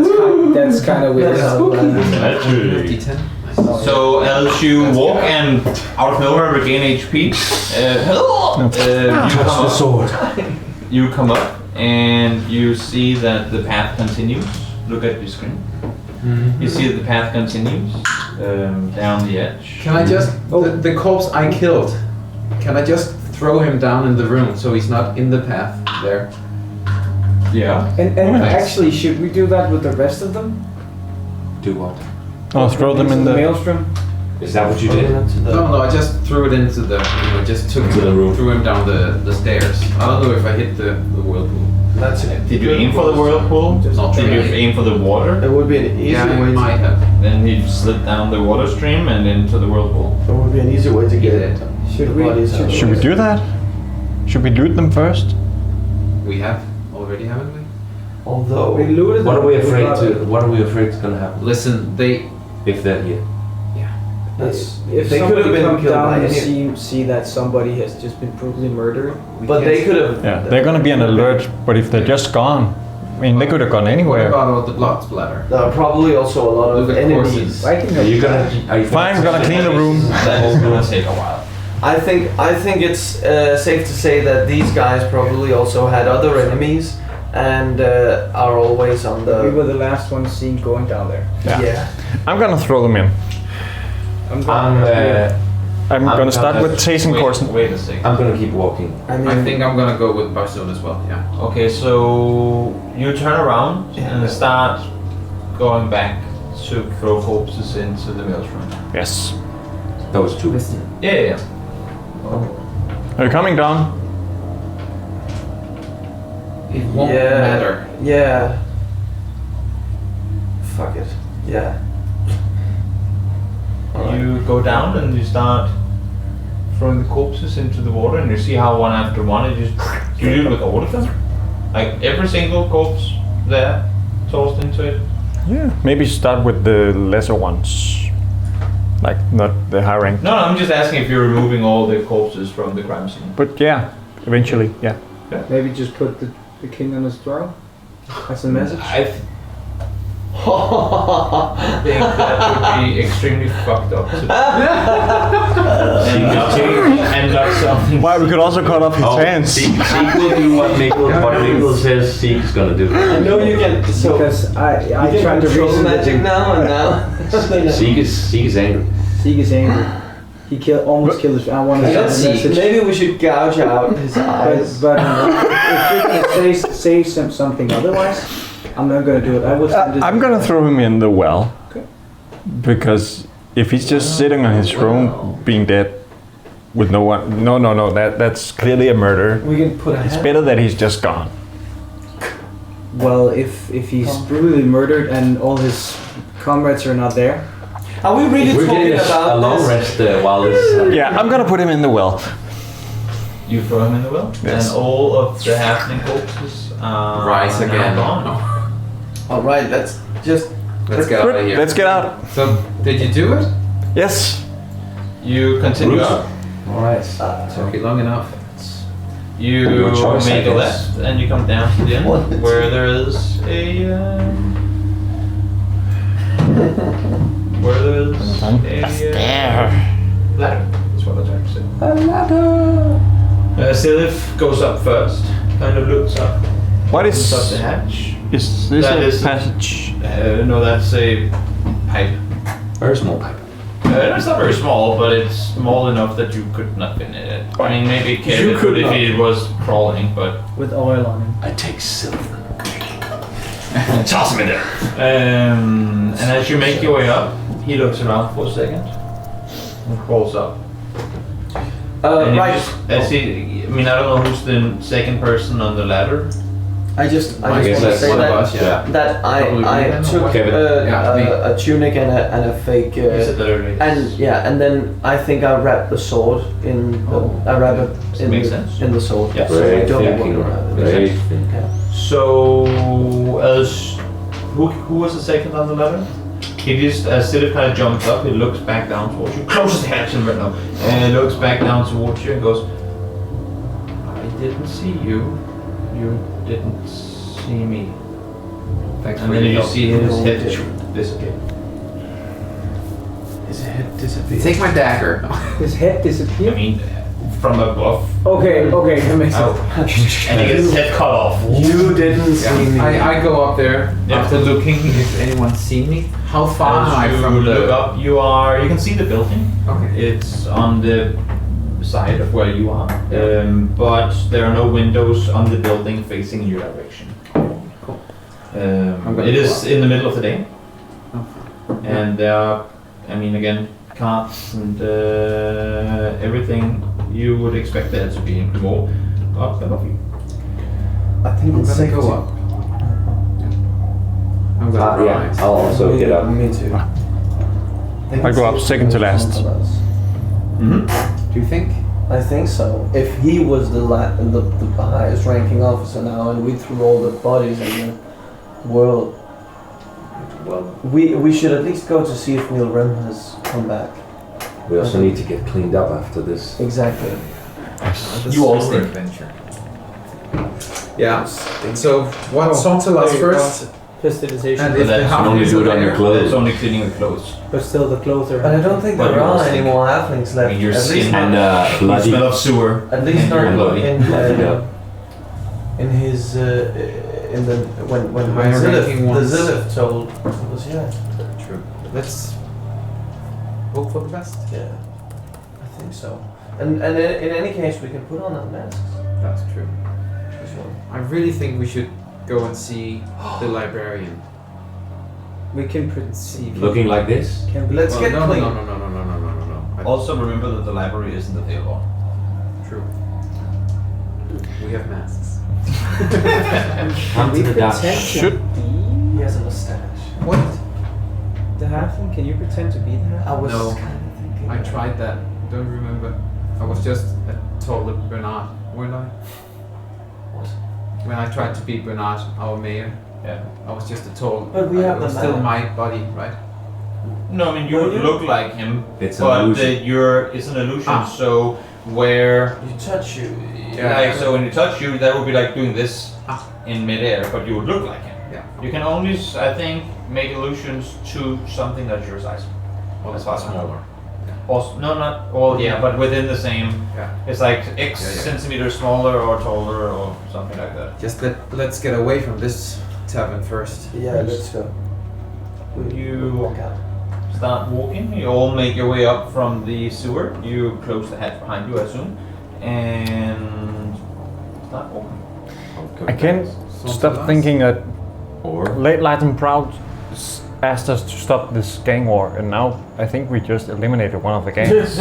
that's kind of weird. Actually. D10. Nice. So as you walk and out of nowhere regain HP, you come up and you see that the path continues. Look at your screen. You see that the path continues down the edge. Can I just the corpse I killed? Can I just throw him down in the room so he's not in the path there? Yeah. And Nice. actually, should we do that with the rest of them? Do what? Oh, throw them in Into the. maelstrom. Is that what you did? No, I just threw it into the, just took Into the room. threw him down the stairs. I don't know if I hit the whirlpool. That's it. Did you aim for the whirlpool? Not Did you really. aim for the water? It would be an easy Yeah, I way. might have. Then you slid down the water stream and into the whirlpool. It would be an easy way to get Yeah. it. Should The we? bodies out. Should we do that? Should we loot them first? We have already, haven't we? Although We looted What them, are we afraid got to? it. What are we afraid is gonna happen Listen, they. if they're here? that's If they could somebody have been come killed down by and any. see that somebody has just been brutally murdered, we But can't- they could have. Yeah, they're gonna be on alert. But if they're just gone, I mean, they could have gone What anywhere. about all the blood splatter? There are probably also a lot of Look at enemies. horses. I can Are help you you. gonna? Are you Fine, gonna clean the room. That is gonna take a while. I think it's safe to say that these guys probably also had other enemies and are always on We the. were the last ones seen going down there. Yeah. I'm gonna throw them in. I'm I'm I'm gonna start gonna- with Tasen Corson. Wait a second. I'm gonna keep walking. I mean, I think I'm gonna go with Barsoon as well, yeah. Okay, so you turn around and start going back to throw corpses into the maelstrom. Yes. Those two. Yeah. Are you coming down? It won't Yeah. matter. Yeah. Fuck it. Yeah. Alright. You go down and you start throwing the corpses into the water, and you see how one after one it just you do it with all of them, like every single corpse there tossed into it. Yeah. Maybe start with the lesser ones. Like not the high rank. No, I'm just asking if you're removing all the corpses from the crime scene. But yeah, eventually, yeah. Maybe just put the king on his throne as a message. I think that would be extremely fucked up to and not something. Why we could also cut off his hands. Zeke will do what Mikkel says Zeke's gonna do. I know you can. So Because I you tried to control reason magic with him. now and now. Zeke is angry. Sieg is angry. He almost killed his. I wanted to Let's send a see. message. Maybe we should gouge out his eyes. But if you're gonna say something otherwise, I'm not gonna do it. I will send it. I'm gonna throw him in the well. Okay. Because if he's just sitting on his throne, being dead, with no one, no, that's clearly a murder. We can put a It's head. better that he's just gone. Well, if he's brutally murdered and all his comrades are not there, Are we really We're talking getting about a long this? rest while this. Yeah, I'm gonna put him in the well. You throw him in the well, Yes. and all of the halfling corpses Rise are now again. gone. All right, let's just. Let's get out of here. Let's get out. So, did you do it? Yes. You continue up. Alright. Took you long enough. You Your choice, I make a guess. left and you come down to the end where there is a where there is a ladder. That's what I'm trying to say. A ladder. Silif goes up first, kind of looks up, What opens up is the hatch. this That a is- passage? No, that's a pipe. Very small pipe. It's not very small, but it's small enough that you could not fit in it. I mean, maybe Kevin could could if not. he was crawling, but with oil on him. I take silver. toss him in there. And as you make your way up, he looks around for a second and crawls up. And you Right. just- I mean, I don't know who's the second person on the ladder. I just I want guess to that's say one of that us, yeah. that Probably I Kevin or took Kevin. Yeah, me. a tunic and a fake. You said that earlier. And yeah, and then I think I wrapped the sword in. I wrap it in Makes the, sense. in the sword. Yeah. So I Great don't thinking. walk around. Great thinking. Yeah. So, as who was the second on the ladder? It just, as Sylph kind of jumps up, it looks back down towards you, closes the hatch right now, and it looks back down towards you and goes, I didn't see you. You didn't see me. Thanks And for then your you help. see his head disappear. His head disappeared. Take my dagger. His head I disappeared. mean, from above. Okay, that makes Oh. sense. And he gets his head cut off. You didn't see me. I go up there Yeah. after looking if anyone seen me. How far am I As you from look the? up, you can see the building. Okay. It's on the side of where you are, but there are no windows on the building facing in your direction. Cool. I'm gonna It go is up. in the middle of the day, Oh. and there are, I mean, again, carts and everything you would expect there to be more up above you. I think I'm it's gonna safe go to- up. I'm gonna Yeah, rise. I'll also get up. Me too. I go up second to last. Mm-hmm. Do you think? I think so. If he was the highest ranking officer now, and we threw all the bodies in the world, Well, we should at least go to see if Neil Rem has come back. we also need to get cleaned up after this. Exactly. You all Solar think. adventure. Yeah. So what song to last first? Festivization. And But if the that's half only is do it on there, your clothes. That's only cleaning the clothes. But still the clothes are. But I don't think But there you all are any stink. more halflings left. I mean, your at least skin not, And You smell bloody. of sewer. at least and not your bloody. in his in the when Higher ranking the ones. Zilith told us, yeah, True. Let's hope for the best. yeah, I think so. And in any case, we can put on our masks. That's true. For sure. I really think we should go and see the librarian. We can See if Looking like this? Can we? Let's Well, get no, clean. no. Also remember that the library isn't the theater. True. We have masks. Come to we the pretend Dutch. to Should- He be has a mustache. What? the halfling? Can you pretend to be the halfling? I was No. kind of thinking. I tried that. Don't remember. I was just a taller Bernard, weren't I? What? When I tried to be Bernard, our mayor, Yeah. I was just a tall. But we have it was the still map. my body, right? No, I mean you Well, would you- look like him, It's an but illusion. it's an illusion. Ah. So where, You touch you. like, so when you touch you, that would be like doing this Ah. in midair, but you would look like him. Yeah. You can only, I think, make illusions to something that's your size. Well, That's far that's smaller. Also, no, not all. Yeah, but within the same. Yeah. It's like X Yeah. centimeters smaller or taller or something like that. Just let's get away from this tavern first. Yeah, let's go. You- walk out. Start walking. You all make your way up from the sewer. You close the hatch behind you, I assume, and start walking. I can't Songs stop last. thinking that Or Late Light and Proud asked us to stop this gang war, and now I think we just eliminated one of the gangs.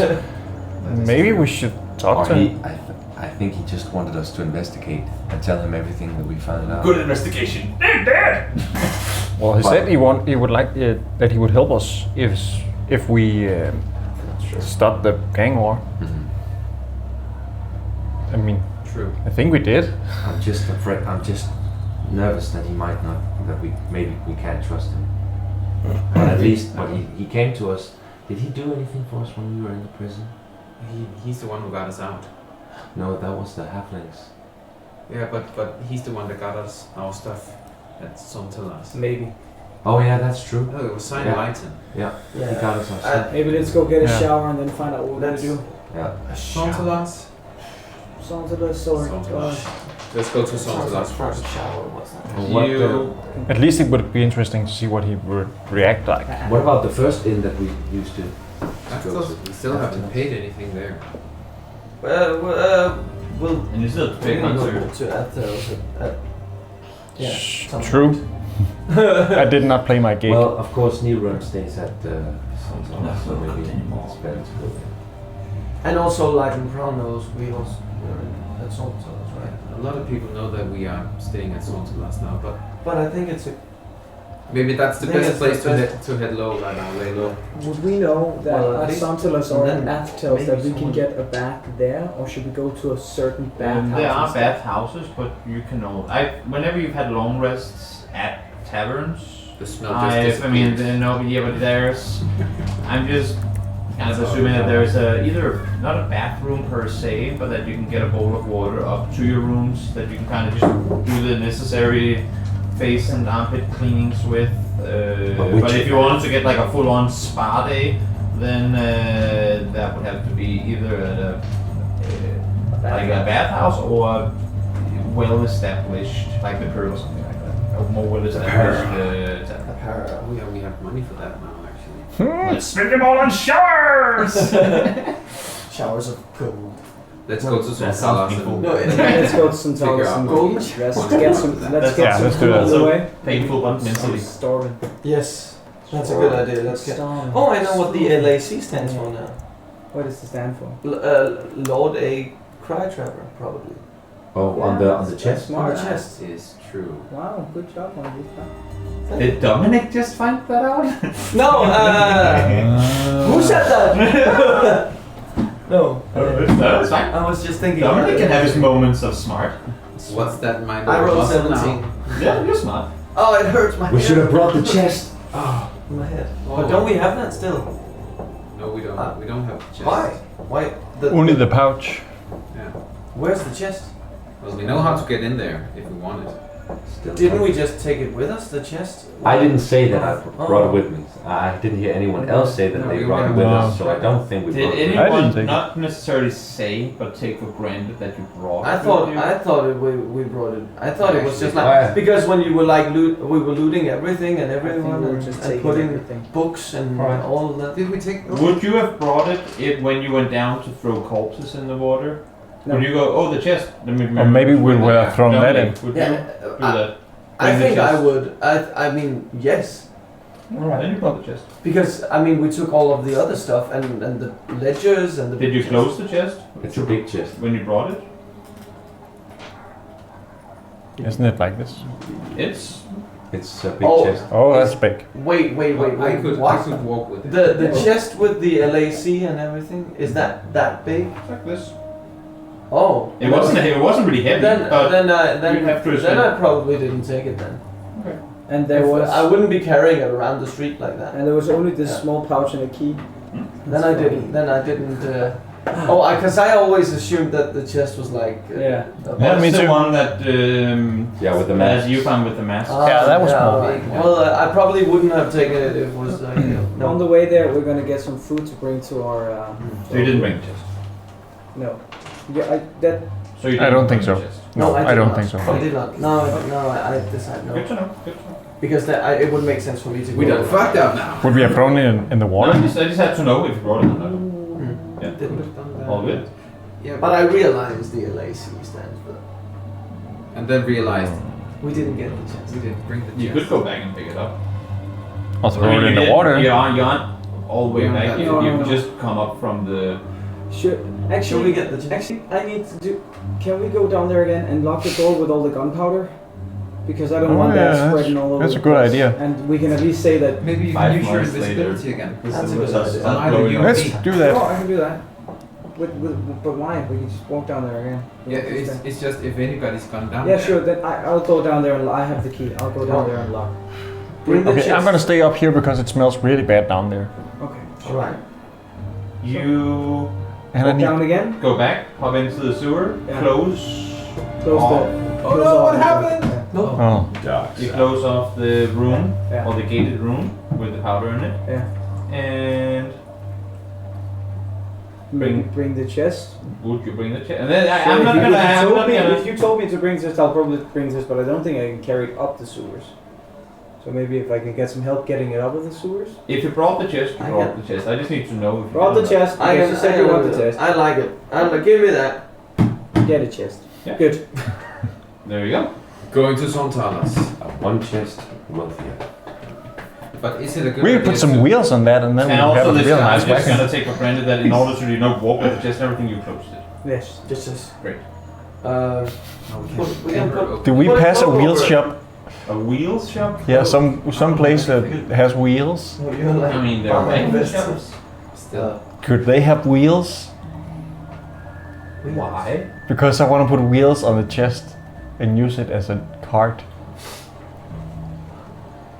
Maybe we should talk or to he, him. I think he just wanted us to investigate and tell him everything that we found out. Good investigation. They're dead. Well, he But- said he would like that he would help us if we stop the gang war. Mhm. I mean, True. I think we did. I'm just afraid. I'm just nervous that he might not. That maybe we can't trust him. But at least, but he came to us. Did he do anything for us when we were in the prison? He's the one who got us out. No, that was the halflings. Yeah, but he's the one that got us our stuff at Sontalas. Maybe. Oh yeah, that's true. No, it was Sign Yeah. Lighten. Yeah, Yeah. he got us our stuff. Maybe let's go get a Yeah. shower and then find out what we're Let's gonna do. Yeah. Sontalas? Sounds like a sword. Sontalas. Let's go to Sontalas first. Shower, what's that? And what, You. At least it would be interesting to see what he would react like. what about the first inn that we used to? We still haven't paid anything there. We'll And you still have to pay go Hunter. to Athos. Yeah. something. True. I did not play my game. Well, of course, Neil Rem stays at Sontalas, so maybe it's better to go there. And also, like in Brown knows, we're at Sontalas, right? A lot of people know that we are staying at Sontalas now, but But I think it's a maybe that's the I think best it's place the to head low right now, lay low. Would we know that Well, at at least- Santalas or then at Athos maybe that we someone- can get a bath there, or should we go to a certain bathhouse? There are instead? bathhouses, but you can whenever you've had long rests at taverns, The smell just disappears. But there's. I'm just kind of assuming that there's either not a bathroom per se, but that you can get a bowl of water up to your rooms that you can kind of just do the necessary face and armpit cleanings with. But if you wanted to get like a full-on spa day, then that would have to be either at a bathhouse or well-established, like the Pearl or something like that. A more well-established. We have money for that now, actually. Let's spend them all on showers! Showers of gold. Let's go to That sounds Sontalas painful. and No, Let's go to some Figure towels out and gold. let's get some. Let's get Yeah, some let's do food that. on the way. Painful but mentally. Storming. Yes, that's a good idea. Let's get. Storming. Oh, I know what the LAC stands for now. What does it stand for? Lord A. Crytrapper, probably. Oh, on the chest. Smart. On the chest. That is true. Wow, good job on this. Did Dominic just find that out? No, who said that? No. That's fine. I was just thinking. Dominic can have his moments of smart. What's that mind I over rolled muscle 17. now? Yeah, you're smart. Oh, it hurts my We head. should have brought the chest. Oh, my head. Oh. But don't we have that still? No, we don't. Ah. We don't have the chest. Why? Why? Only the pouch. Yeah. Where's the chest? Well, we know how to get in there if we want it. Still Didn't we just take it with us, the chest? I didn't say that I Oh. brought it with me. I didn't hear anyone else say that No, they we brought it only with have us, so I don't think we Did brought it. I didn't anyone take not necessarily say, but take for granted that you brought I it thought with you? we brought it. I thought it was just Why? like because when you were like we were looting everything and I think everyone we were and, just and taking putting everything. books and Right. all of that. Did we take? Would you have brought it when you went down to throw corpses in the water? No. When you go, oh, the chest. Let me Or maybe we would have thrown that in. Would Yeah, you do that? I Bring the think I chest. would. I mean yes, Alright, then you brought the chest. because I mean we took all of the other stuff and the ledgers and the. Did you close the chest It's a big chest. when you brought it? Isn't it like this? It's a big Oh. chest. Oh, that's big. Wait. I could What? walk with it. The chest with the LAC and everything is that big? like this. Oh. It wasn't really heavy, Then but then you have to then assume- I probably didn't take it then. And there was I wouldn't be carrying it around the street like that. and there was only this Yeah. small pouch and a key. Then I didn't. Because I always assumed that the chest was like. Yeah. Yeah, me That's the too. one that Yeah, with the that mask. you found with the mask. Yeah, that was small. right. Well, I probably wouldn't have taken it if it was like. On the way there, we're gonna get some food to bring to our. So you didn't bring the chest. No. Yeah, that. So you I didn't don't think bring so. the chest. No, I I did don't not. think so. I did not. No, I decided no. Good to know. Good to know. Because it would make sense for me to We go. done fucked up now. Would we have thrown it in the No, water? I just had to know if you brought it or not. Mm. Yeah. Didn't. All good. Yeah, But I realized the LAC stands for. and then realized We didn't get the chest. we didn't bring the chest. You could go back and pick it up. Or throw it in you the didn't- water? You aren't all the way Yeah, back. that- You, No, you no. just come up from the. Should Should actually we get the chest? actually I need to do. Can we go down there again and lock the door with all the gunpowder? Because I don't Oh, want yeah, that that's- spreading all over. that's a the good place. idea. And we can at least say that. Maybe you 5 can use your months later. invisibility again. That's a good idea. Either you or Let's me. do Oh, that. I can do that. But why? We can just walk down there again. Yeah, it's just if anybody's gone down Yeah, there. sure. Then I'll go down there and I have the key. I'll go down there and lock. Bring the Okay, chest. I'm gonna stay up here because it smells really bad down there. Okay. Alright. You And I Walk need down again. go back, hop into the sewer, Yeah. close. Close Oh. the. Oh close no! off What the- happened? Yeah. No. Oh, You close off the room Yeah. or the gated room with the powder in it, Yeah. and Bring the chest. would you bring the chest? And then So I'm not if you- gonna. if you I'm told not me- gonna. If you told me to bring this, I'll probably bring this, but I don't think I can carry it up the sewers. So maybe if I can get some help getting it up of the sewers. If you brought the chest, you I brought can- the chest. I just need to know if you Brought the did or not. chest because you said you want the chest. I like it. Give me that. Get a chest. Yeah. Good. There you go. Going to Sontalas. One chest, wealthier. But is it a good we idea could put some to- wheels on that and then we And have also, a this real I'm nice just wagon. gonna take for granted that in order to walk with the chest and everything, you closed it. Yes. Just. Great. We can put. Do we Put it pass a over wheel it. shop? A wheels shop? Yeah, some place that has wheels. Oh, you're like. I mean, there are buying wagon this. shops. Still. Could they have wheels? Why? Because I want to put wheels on the chest and use it as a cart.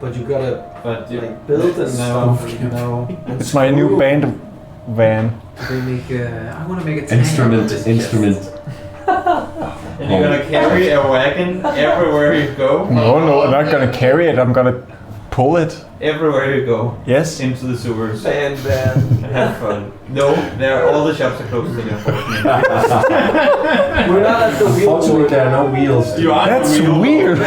But you gotta But like build and no, stuff, you know. And It's my new screw. band van. They make. I want to make a tank Instrument, out of this instrument. and you're gonna carry a wagon everywhere you go. No, I'm not gonna carry it. I'm gonna pull it. Everywhere you go Yes. into the sewers. And Have fun. No, all the shops are closed today, unfortunately. we're not at the wheel Unfortunately, board. there are no wheels. You are That's the wheel. weird.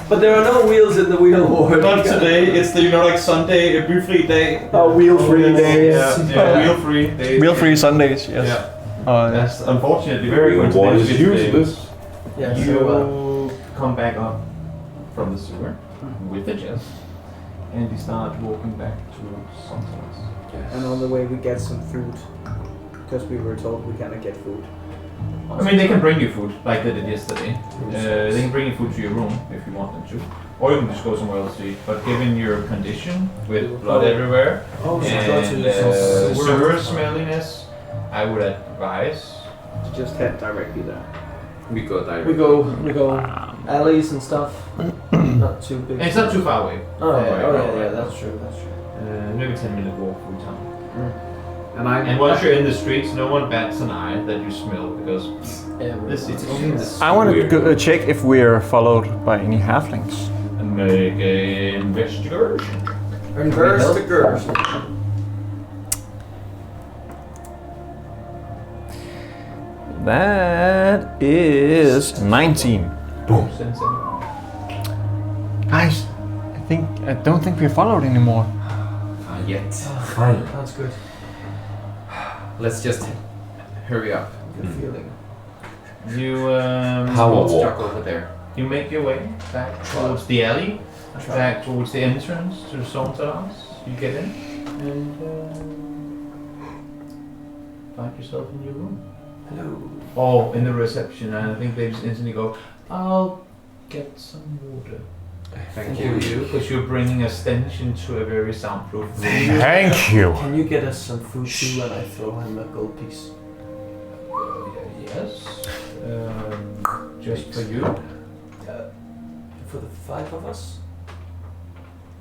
But there are no wheels in the wheel board. Not today. It's the like Sunday, a free day. Wheel-free days. Yeah, wheel free days. Wheel-free Sundays. Yes. Yeah, that's unfortunately very What is coincidental today. useless? Yeah, You so, come back up from the sewer with the chest, and you start walking back towards something else. And on the way we get some food. Because we were told we cannot get food. I mean, they can bring you food, like they did yesterday. They can bring you food to your room if you want them to. Or you can just go somewhere else to eat. But given your condition, with blood everywhere, oh, so go and to sewer smelliness, I would advise. To just head directly there. We go direct. we go alleys and stuff. Not too big. And it's not too far away. Oh, Yeah, yeah, that's true, that's true. Maybe 10-minute walk through town. And And once you're in the streets, no one bats an eye that you smell because this is only the I want to go, check if we're followed by any halflings. and make a investigation. Investigation. That is 19. Sense anyone. Guys, I don't think we're followed anymore. Yet. Fine. That's good. Let's just hurry up. Good feeling. You Power Let's walk. truck over there. you make your way back towards the alley, back towards the entrance to the Saunter House. You get in and find yourself in your room. Hello. Oh, in the reception, and I think they just instantly go, "I'll get some water." Thank For you, because you're bringing a stench into a very soundproof room. Thank you. Can you get us some food too? And I throw him a gold piece. Yes. Just for you. For the 5 of us?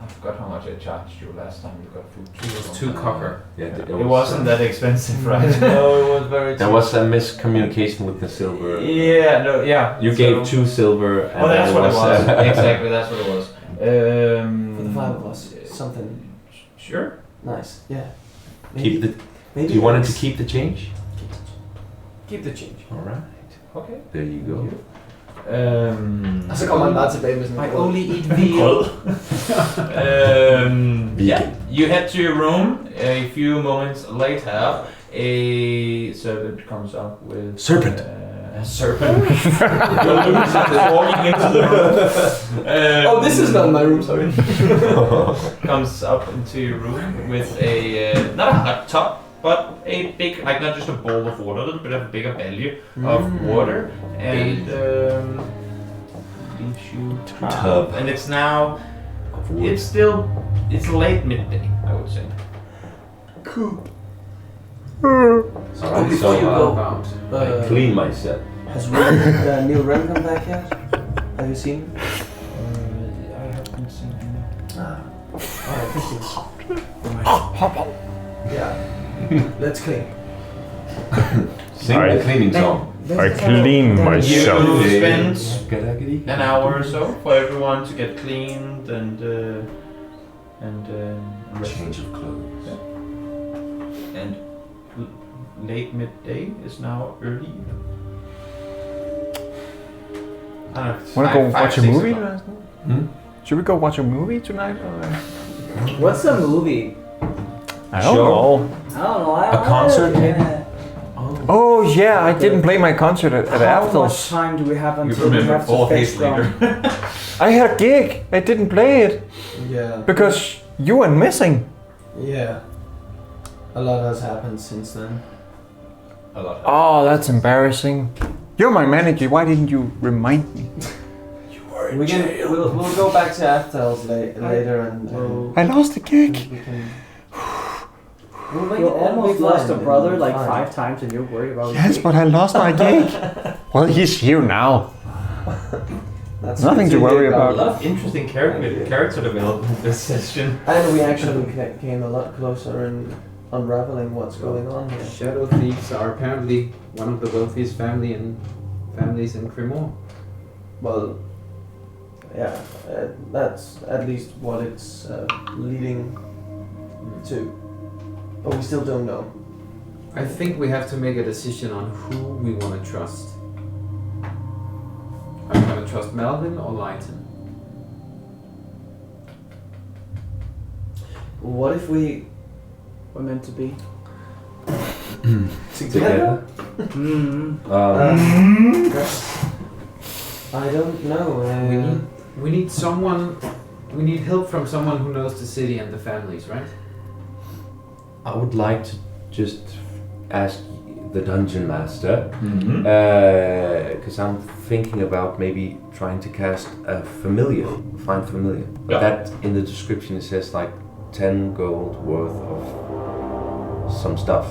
I forgot how much I charged you last time you got food. It was 2 copper. Yeah, It wasn't that expensive, right? No, it was very There was a miscommunication with the silver. Yeah, no, yeah. You gave 2 silver. And Oh, that's there what it was. was. Exactly, that's what it was. For the 5 of us. Something Sure. nice. Yeah. Keep the. maybe Do you want it to it's- keep the change? Keep the change. All right. Okay. There you go. Så kommer han bare tilbage med sådan I en brød. only eat veal. Yeah. You head to your room. A few moments later, a servant comes up with Serpent. A serpent. Walking into the room. Oh, this is not my room, sorry. Comes up into your room with a not a hot tub, but a big, like not just a bowl of water, a little bit of a bigger value of water, and leaves you Tub. and it's now. Of wood. It's late midday, I would say. Alright, before you so go, About. I clean myself. Has Neil Ren come back yet? Have you seen him? I haven't seen him. Alright, thank you. Yeah. Let's clean. Sing Alright. the cleaning song. I clean myself. You spend Gadaggity. an hour or so for everyone to get cleaned and rested. Change of clothes. And late midday is now early evening. I don't know, Wanna go watch a 6 movie? o'clock. Hmm? Should we go watch a movie tonight? What's the movie? I don't Show. know. I don't know. A concert, maybe? Yeah. Oh yeah, I didn't play my concert at How much Aftels. time do we have You until we remember have 4 to days fetch from? later. I had a gig. I didn't play it Yeah. because you went missing. Yeah. A lot has happened since then. A lot. Oh, that's embarrassing. You're my manager. Why didn't you remind me? We'll go back to Aftels later and I lost the gig. we can. We'll make You it- it'll almost be lost a fine, brother it'll be like fine. 5 times and you're worried about Yes, but I lost my gig. Well, he's here now. That's Nothing good to worry hear, A about. lot of interesting Thank you. character development this session. And we actually came a lot closer in unraveling what's going on here. Shadow thieves are apparently one of the wealthiest families in Cremor. Well, yeah, that's at least what it's leading to. But we still don't know. I think we have to make a decision on who we want to trust. Are we going to trust Melvin or Lighton? What if we We're meant to be. together? Mm-hmm. I don't know. We need someone. We need help from someone who knows the city and the families, right? I would like to just ask the dungeon master, Mm-hmm. because I'm thinking about maybe trying to cast a familiar, find familiar. But Yeah. that in the description it says like 10 gold worth of some stuff.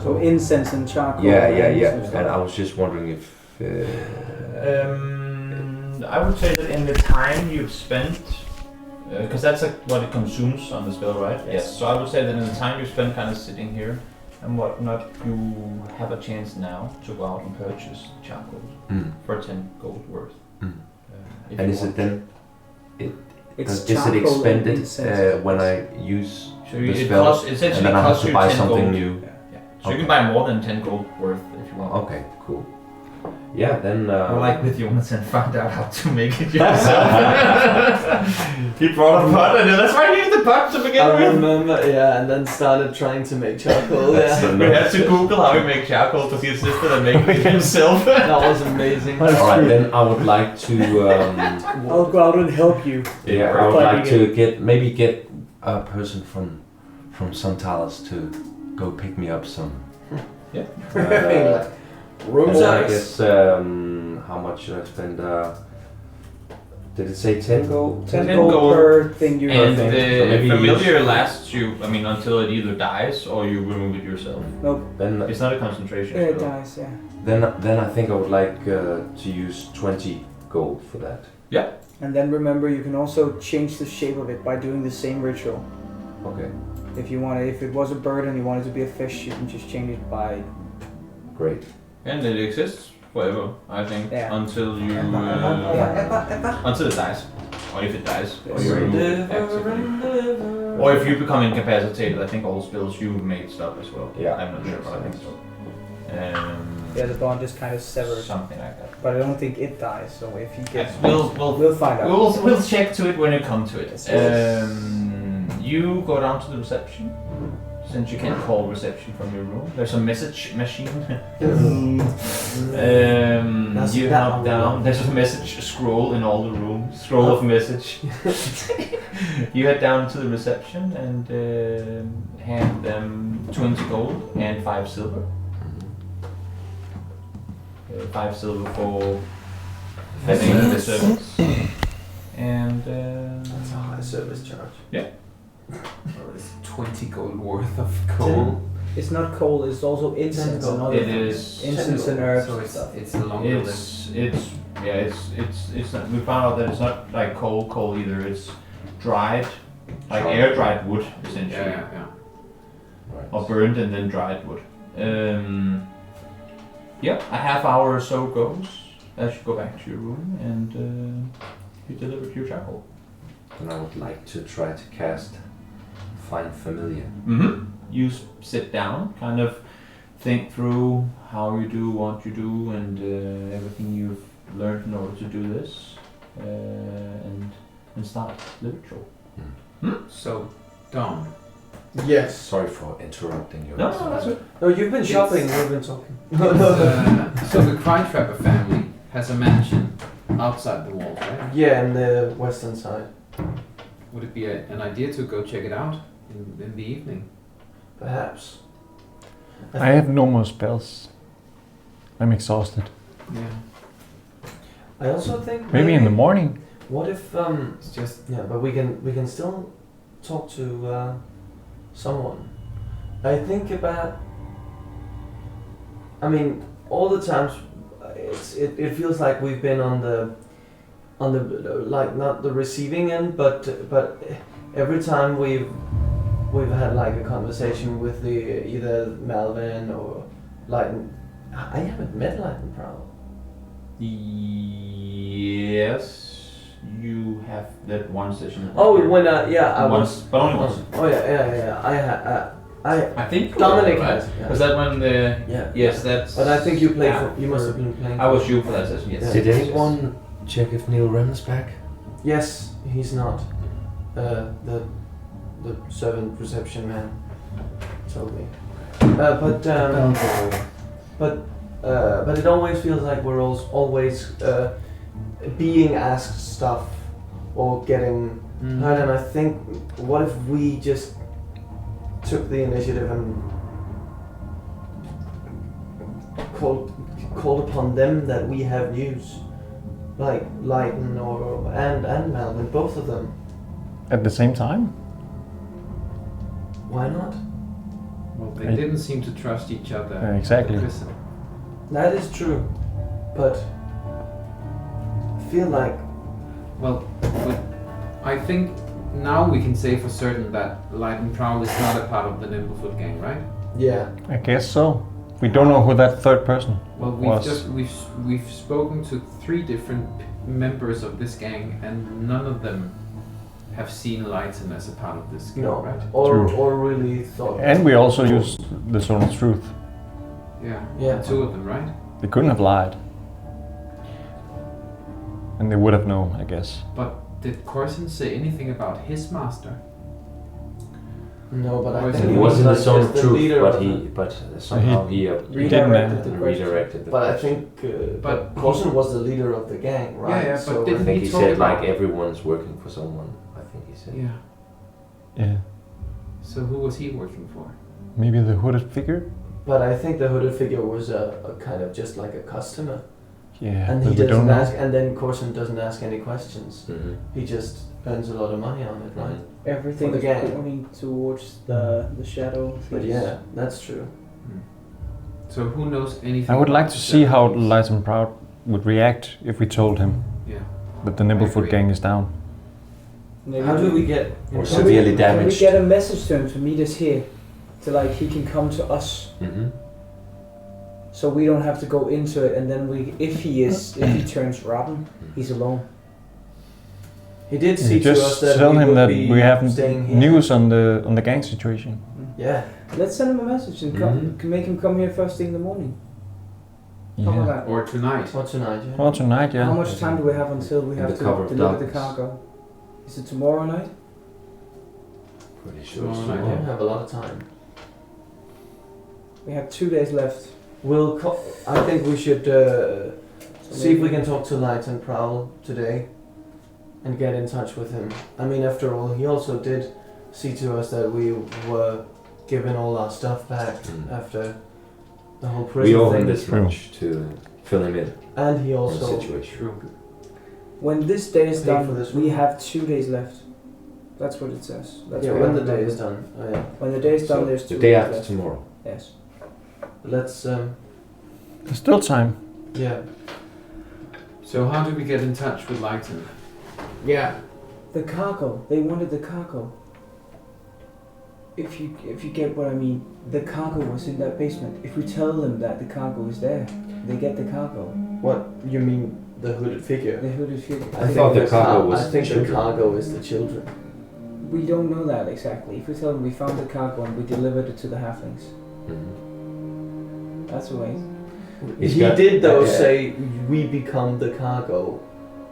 So incense and charcoal. Yeah, and some And stuff. I was just wondering if. I would say that in the time you've spent, because that's like what it consumes on the spell, right? Yes. So I would say that in the time you spent kind of sitting here and whatnot, you have a chance now to go out and purchase charcoal for 10 gold worth. If And you is it want. then? It's Is it charcoal and expended incense. when I use So the it spell, costs, and essentially then I have costs to you buy 10 something gold. new? Yeah. So you Okay. can buy more than 10 gold worth if you want. Okay, cool. Yeah, then. Or like with Jonathan, find out how to make it yourself. He brought a pot and that's why he needed the pot to begin I with. remember, yeah, and then started trying to make charcoal. That's Yeah, We had to Google how he make charcoal because he insisted on making it himself. that was amazing. Alright, then I would like to. I'll go out and help you. Yeah, I would Fighting like to get a person from Santalis to go pick me up some. Yeah. Room And then I service. guess how much should I spend? Did it say 10 gold? 10 10 gold gold per thing you And Okay. the So maybe familiar lasts you, I mean, until it either dies or you remove it yourself. Then It's not a concentration Yeah, it spell. dies, yeah. then I think I would like to use 20 gold for that. And then remember, you can also change the shape of it by doing the same ritual. Okay, If you want, if it was a bird and you want it to be a fish, you can just change it by. great. And it exists forever, I think, Yeah. until you Yeah. until it dies, or if it dies, or Yes. you remove it Never, actively, never. or if you become incapacitated. I think all spells you made stop as well. Yeah. I'm not sure, but I think so. Yeah, the bond is kind of severed, Something like that. but I don't think it dies. So if he gets, Yes, we'll find out. we'll check to it when we come to it. Yes. You go down to the reception. Since you can't call reception from your room, there's a message machine. That's You that hop one. down. There's a message scroll in all the rooms. Scroll of message. You head down to the reception and hand them 20 gold and 5 silver. 5 silver for having the service. And That's a high service charge. Or is 20 gold worth of coal? It's not coal. It's also incense and other it things. is. Incense and herbs So and it's stuff. it's longer than. It's not. We found out that it's not like coal either. It's dried, like Charred. air dried wood essentially, Yeah. or burned and then dried wood. Yeah, a half hour or so goes as you go back to your room and you deliver your charcoal. And I would like to try to cast Find Familiar. Mm-hmm. You sit down, kind of think through how you do, what you do, and everything you've learned in order to do this, and start the ritual. So, Dom, Yes. Sorry for interrupting you. No, that's it. No, you've been It's- shopping. We've been talking. so the Crytrapper family has a mansion outside the walls, right? Yeah, in the western side, Would it be an idea to go check it out in the evening? perhaps. I have no more spells. I'm exhausted. Yeah. I also think Maybe in the morning. What if It's just yeah, but we can still talk to someone. I think about. I mean, all the times it feels like we've been on the like not the receiving end, but every time we've had like a conversation with the either Malvin or Lighten. I haven't met Lighten Prowl. Yes, you have that one session. Oh, when I once, was. but only once. Oh yeah. I think Dominic right? has. Yeah. Was that when the? Yeah. Yes, that's. But I think you played. Yeah. You must have been playing. I was you for that session. Yes. Did anyone check if Neil Rem's back? Yes, he's not. The servant reception man told me. But it always feels like we're always being asked stuff or getting heard. And I think, what if we just took the initiative and called upon them that we have news, like Lighten and Malvin, both of them. At the same time? Why not? Well, they didn't seem to trust each other. Exactly. in the prison. That is true, but I feel like Well, I think now we can say for certain that Lighten Prowl is not a part of the Nimblefoot gang, right? yeah. I guess so. We don't know who that third person Well, was. we've spoken to 3 different members of this gang, and none of them have seen Lighten as a part of this gang, No, right? True. or really thought. And we also used the Zone of Truth. Yeah. 2 of them, right? They couldn't have lied. And they would have known, I guess. But did Corson say anything about his master? No, but Or I is think it- He was in the like zone just of the truth, leader but of he, the- but somehow he redirected the question. redirected the But I question. think, But but Corson was the leader of the gang, right? Yeah, but So didn't I think he he talk said about- like everyone's working for someone. I think he said. Yeah. Yeah. So who was he working for? Maybe the hooded figure? But I think the hooded figure was a kind of just like a customer, Yeah, and but he we don't doesn't know. ask, and then Corson doesn't ask any questions. Mm-hmm. He just earns a lot of money on it, right? Everything For is the gang. pointing towards the shadow. But yeah, that's true. So who knows anything? I would like about to the see how Japanese? Light and Proud would react if we told him Yeah. that the Nimblefoot agree. gang is down. Maybe How do we get? Or Can severely we damaged. get a message to him to meet us here? To like he can come to us, Mm-hmm. so we don't have to go into it. And then if he turns rotten, he's alone. He did You see to us just that tell we him would that be we have staying here. news on the gang situation. Yeah, Let's send him a message and can make him come here first thing in the morning. How about that? Or tonight. for tonight. Yeah. Well, tonight, yeah. How much time do we have until we In have the to cover of deliver the darkness. cargo? Is it tomorrow night? Pretty sure. Tomorrow it's night, We tomorrow. don't have a lot of time. We have 2 days left. I think we should see if we can talk to Light and Prowl today and get in touch with him. I mean, after all, he also did see to us that we were given all our stuff back after the whole We prison owe him thing. this True. much to fill him in And he on the also situation. True. When this day is Pay for done, this we room. have 2 days left. That's what it says. That's yeah, what when I the day remember. is done. Oh, yeah. When the day is done, So there's the 2 day days after left. tomorrow. Yes. Let's There's still time. yeah. So how do we get in touch with Lighten? Yeah. The cargo. They wanted the cargo. If you get what I mean, the cargo was in that basement. If we tell them that the cargo is there, they get the cargo. What you mean? The hooded figure. The hooded figure. I thought the cargo was I think children. the cargo is the children. We don't know that exactly. If we tell them we found the cargo and we delivered it to the halflings, Mm-hmm. that's a way. He's He got- did though yeah. say we become the cargo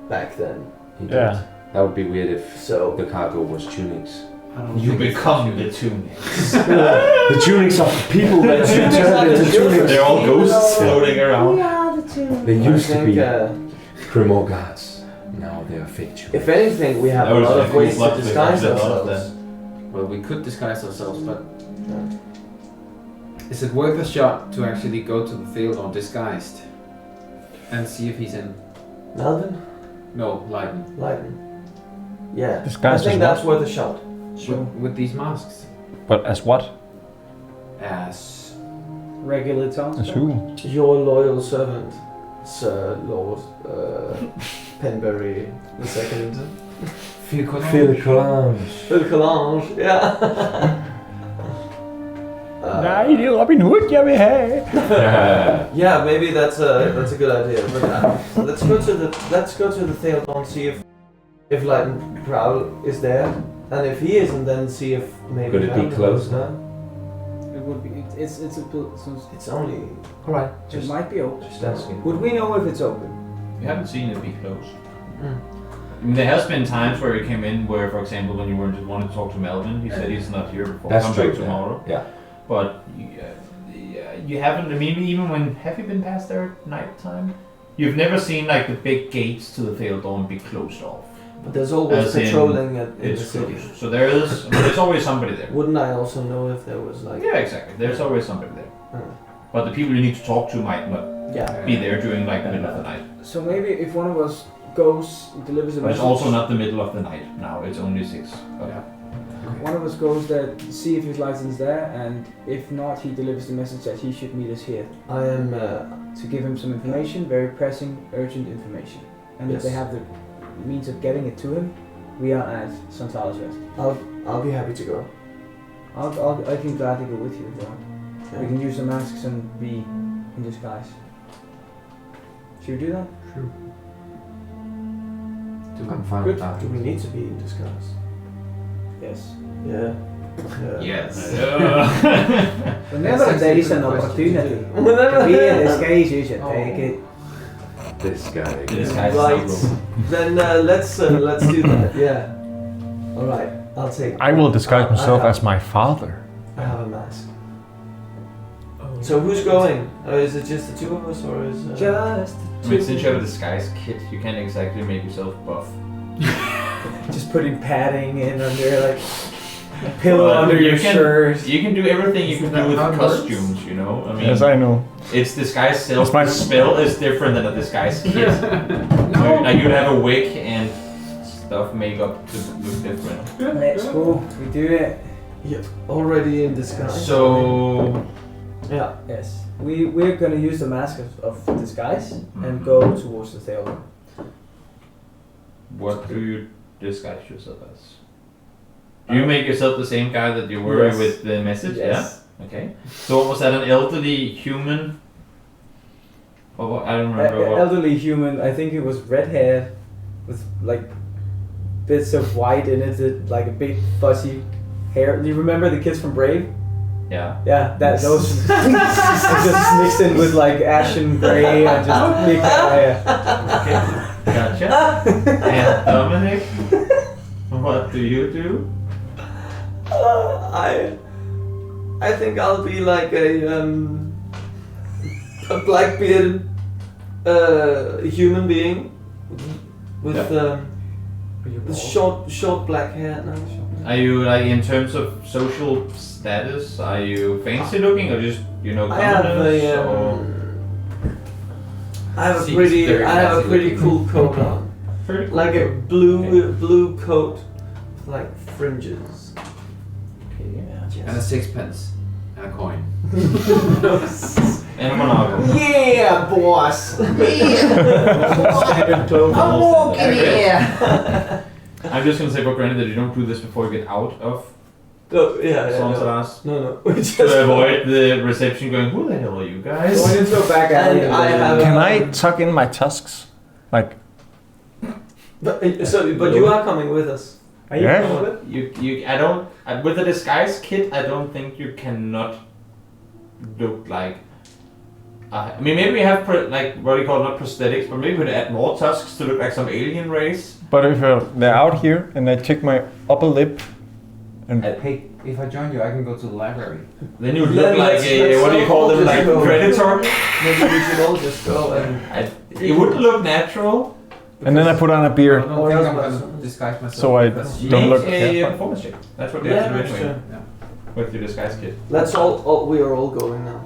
back then. He did. Yeah. That would be weird if So the cargo was tunics. I don't You think it's become true. the tunics. The tunics of people that you turned into tunics. They're all ghosts floating around. are the two. They I used to think, be Primo gods. Now they are fake tunics. if anything, we have That a was lot a of cool ways to plot disguise twist, I love ourselves. Well, we could disguise ourselves, but is it worth a shot to actually go to the Theodore disguised and see if he's in? Melvin, No, Lighten. Lighten. Yeah, Disguised I think as that's worth a shot. With these masks. But as what? As Regular towns. As who? Your loyal servant, Sir Lord. Penbury the second. Phil Collins. Phil Collins, yeah. Nej, det er Robin Hood, jeg vil have. Yeah, maybe that's a good idea. But let's go to the Theodon, see if Lighten Prowl is there, and if he isn't, then see if maybe. Could it be Valentine closed is there. It would be. It's a. It's only. All right. It might be open. Just asking. Would we know if it's open? You haven't seen it be closed. Mm. I mean, there has been times where he came in where, for example, when you wanted to talk to Melvin, he said he's not here before. That's Come true. back tomorrow. Yeah. But you haven't. I mean, even when have you been past there at night time? You've never seen like the big gates to the Theodon be closed off. But there's always As in, patrolling in the It's city. closed. So there is. I mean, there's always somebody there. Wouldn't I also know if there was like? Yeah, exactly. There's always somebody there. Mm. But the people you need to talk to might not Yeah. be there during like the middle of the night. So maybe if one of us goes, delivers a But it's message. also not the middle of the night now. It's only 6. Yeah. One of us goes there, see if his license there, and if not, he delivers the message that he should meet us here I am. to give him some information, very pressing, urgent information. And if Yes. they have the means of getting it to him, we are at Santalis West. I'll be happy to go. I can gladly go with you if you want. We Yeah. can use the masks and be in disguise. Should we do that? I'm fine Good. with that. Do we need to be in disguise? Yes. Yeah. Yes. Whenever That's there actually is a an good question to opportunity do. to be in disguise, you should Oh. take it. This guy. This guy's Right. so Then let's do that. Yeah. All right. I'll take. I will disguise I myself have- as my father. I have a mask. So who's going? Is it just the two of us, or is? Just I mean, since you have a disguise kit, you can't exactly make yourself buff. just putting padding in under like a pillow Well, under you your can- shirt. You can do everything you can Isn't that do with how it works? costumes, you know? I mean, Yes, I know. it's disguise self. It's my- The spell is different than a disguise kit. Like you'd have a wig and stuff makeup to look different. Let's go. We do it. Already in disguise. So, Yeah. Yes. We're gonna use the mask of disguise and Mhm. go towards the Theodon. what do you disguise yourself as? Do you make yourself the same guy that you were Yes. with the message? Yes. Yeah. Okay. So was that an elderly human? Or what? I don't remember what. Elderly human. I think it was red hair, with like bits of white in it, like a big fuzzy hair. Do you remember the kids from Brave? Yeah. Yeah, that those just mixed in with like ashen gray and just big hair. Okay. Gotcha. And Dominic, what do you do? I think I'll be like a black bearded human being with short black hair now. Are you like in terms of social status? Are you fancy looking or just I have commoners? a or I have a Seems pretty very I have a fancy pretty looking. cool coat on, pretty cool. like a blue coat with like fringes. Okay. And a sixpence. And a coin. And a monocle. Yeah, boss. Standard clothes. I'm walking here. I'm just gonna say for granted that you don't do this before you get out of No, yeah, no. Sansalas. No. We just To avoid the reception going, who the hell are you guys? Going into a back alley. And I have- Can I tuck in my tusks? Like, But you are coming with us. Are you Yeah. coming with? I don't, with the disguise kit, I don't think you cannot look like, I mean, maybe we have, like, what do you call it, not prosthetics, but maybe we could add more tusks to look like some alien race. but if they're out here and I take my upper lip and Hey, if I join you, I can go to the library. Then you would Then look like let's a, what do you call all them, just like go. Predator? Maybe we should all just go and. It wouldn't look natural. and then I put on a I beard. don't think I'm gonna disguise myself. So I because- don't Make look- a yeah. performance check. That's what you Yeah, have to do that's anyway, true. Yeah. with your disguise kit. Let's all. We are all going now.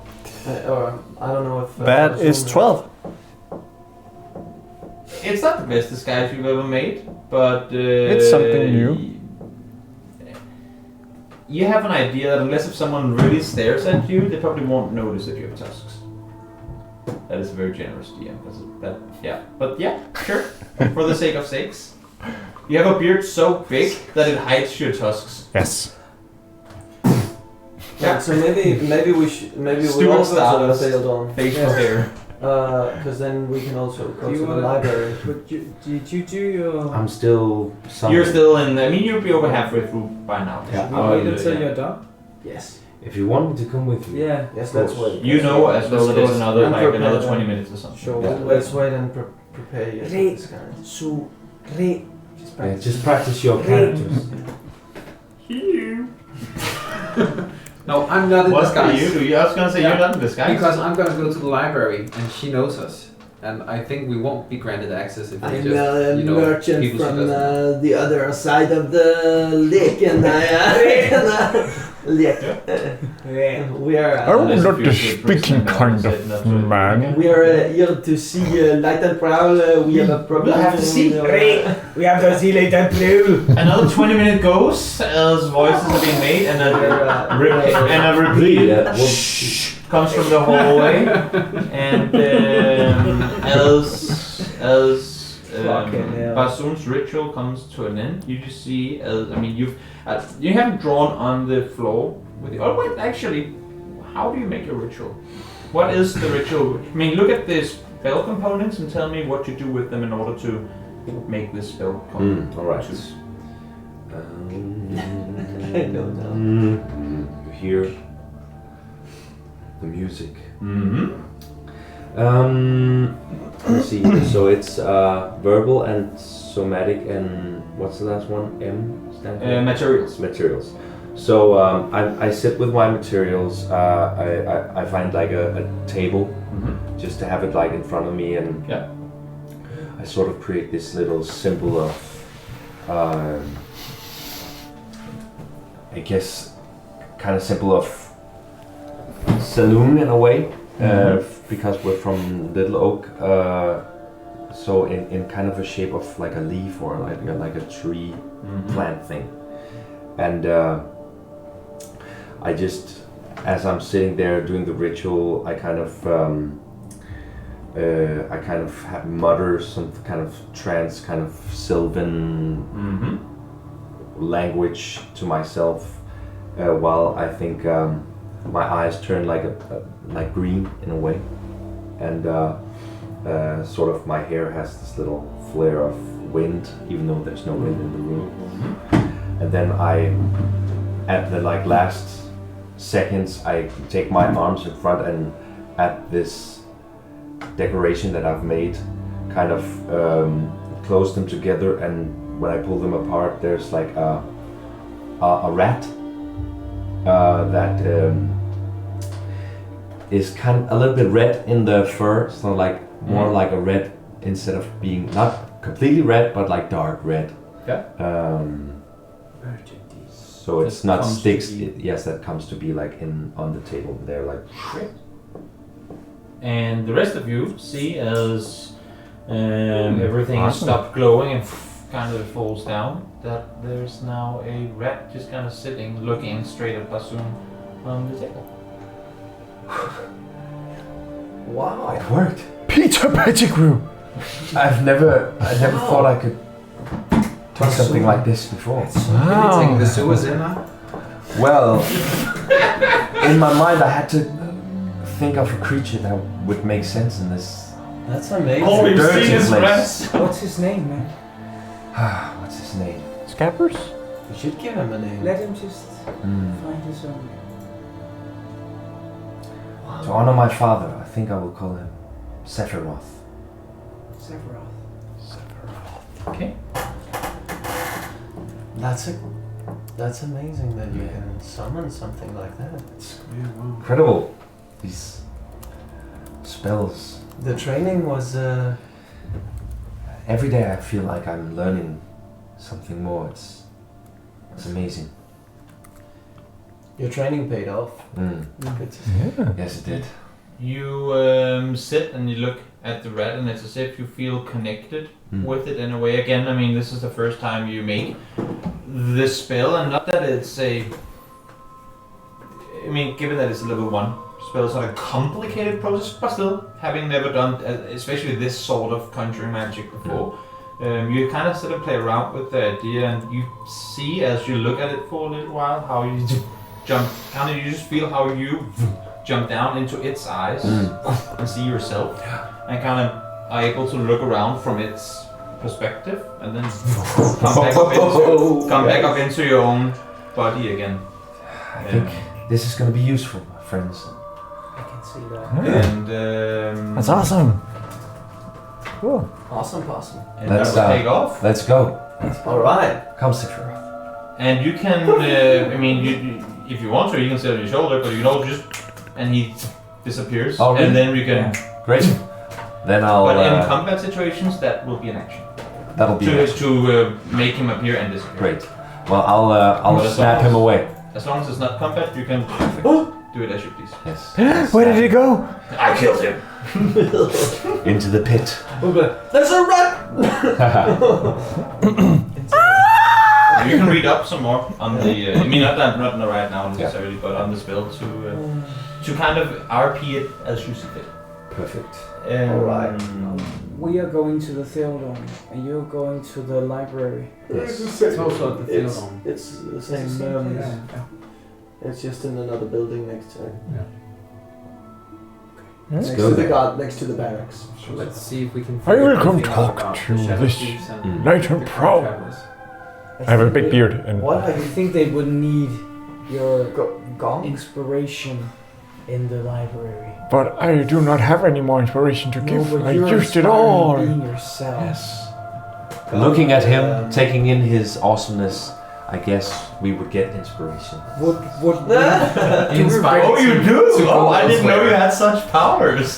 Or I don't know if. That is 12. It's not the best disguise you've ever made, but It's something new. You have an idea that unless if someone really stares at you, they probably won't notice that you have tusks. That is very generous, DM. But yeah, sure. For the sake of sakes. You have a beard so big that it hides your tusks. Yes. Yeah. So maybe we Stuart all go to the Stardust. Theodon. Facial hair. Because then we can also go to the library. Did you do your? I'm still. You're still in. I mean, you'll be over halfway through by now. Yeah. Should we wait until you're done? Yes. If you want me to come with you. Yeah. Yes, let's wait. You know as well that there's another And like prepare another them. 20 minutes or something. Sure. Yeah. Let's wait and prepare you. Great. This kind. So great. Yeah, just practice your characters. No, I'm not in What do disguise. you do? I was gonna say Yeah. you're not in disguise. Because I'm gonna go to the library and she knows us. And I think we won't be granted access if we I'm just, a you know, merchant people she from doesn't. the other side of the lake, and lake. Yeah. We are. Oh, There's a not few the shit speaking person kind that of said not to- man. We are here to see Light and Prowl. We have a problem. We'll have to see. Great. We have to see later blue. Another 20 minute goes as voices are being made and a repeat Yeah, well, comes from the hallway and as Fucking hell. Basun's ritual comes to an end, you just see you haven't drawn on the floor with the, oh wait, actually, how do you make your ritual? What is the ritual? I mean, look at the spell components and tell me what you do with them in order to make this spell come all right. to. I don't know. You hear the music. Mm-hmm. Let's see. So it's verbal and somatic, and what's the last one? M stand for? Materials. Materials. So I sit with my materials. I find like a table, Mm-hmm. just to have it like in front of me, and Yeah. I sort of create this little symbol of, I guess, kind of symbol of saloon in a way, because we're from Little Oak. So in kind of a shape of like a leaf or like a tree plant thing, and I just, as I'm sitting there doing the ritual, I kind of mutter some kind of trance, kind of Sylvan language to myself, while I think my eyes turn like green in a way, and sort of my hair has this little flare of wind, even though there's no wind in the room. And then at the last seconds, I take my arms in front and at this decoration that I've made, kind of close them together, and when I pull them apart, there's like a rat that is kind of a little bit red in the fur, so like more like a red instead of being not completely red, but like dark red. Yeah. So it's That not comes to sticks. be- Yes, that comes to be like on the table there, like. And the rest of you see as everything Awesome. stopped glowing and kind of falls down, that there's now a rat just kind of sitting, looking straight at Basun on the table. Wow. It worked. Peter Pettigrew! I never thought I could do something like this before. Can we take the sewers in now? Well, in my mind, I had to think of a creature that would make sense in this. That's amazing. All we've dirty seen is place. rats. What's his name, man? What's his name? Scabbers? We should give him a name. Let him just Hmm. find his own. To honor my father, I think I will call him Sephiroth. Sephiroth. Okay. That's amazing that you can summon something like that. It's incredible. These spells. The training was Every day I feel like I'm learning something more. It's amazing. your training paid off. Mm. Good to see. Yeah. Yes, it did. You sit and you look at the rat, and it's as if you feel connected Mm. with it in a way. Again, I mean, this is the first time you make this spell, and not that it's a. I mean, given that it's a level 1 spells are a complicated process, but still, having never done, especially this sort of conjuring magic before, you kind of sit and play around with the idea, and you see as you look at it for a little while how you jump, you just feel how you jump down into its eyes and see yourself, and kind of are able to look around from its perspective, and then come back up into your own body again. I think this is going to be useful, my friends. I can see that. And That's awesome. Cool. Awesome possum. and Let's, that will take off. Let's go. All right. Come, Sephiroth. And you can, if you want to, you can sit on your shoulder, but you can also just, and he disappears, Oh, really? and then we can. Great. Then I'll. But in combat situations, that will be an action that'll be nice. to make him appear and disappear. Great. Well, I'll But as snap long him away. As long as it's not combat, you can do it as you please. Yes. Where did he go? I killed him. Into the pit. There's a rat! You can read up some more on the. Not right now necessarily, but on the spell to kind of RP it as you see fit. Perfect. Alright. We are going to the Theodon, and you're going to the library. Yes. It's also at the Theodon. It's the same. It's just in another building next to it. Let's Next go to the there. guard, next to the barracks. So let's see if we can. I will figure come anything out talk about to the Shadow this Thieves and knight and the proud. travelers. I have a big beard and What? I think they would need your Gong? inspiration in the library. but I do not have any more inspiration to No, give. but I you're used it inspiring all. Being yourself. Yes. Looking at him, taking in his awesomeness, I guess we would get inspiration. What? Inspired Oh, you to- do? to Oh, go I didn't know you elsewhere. had such powers.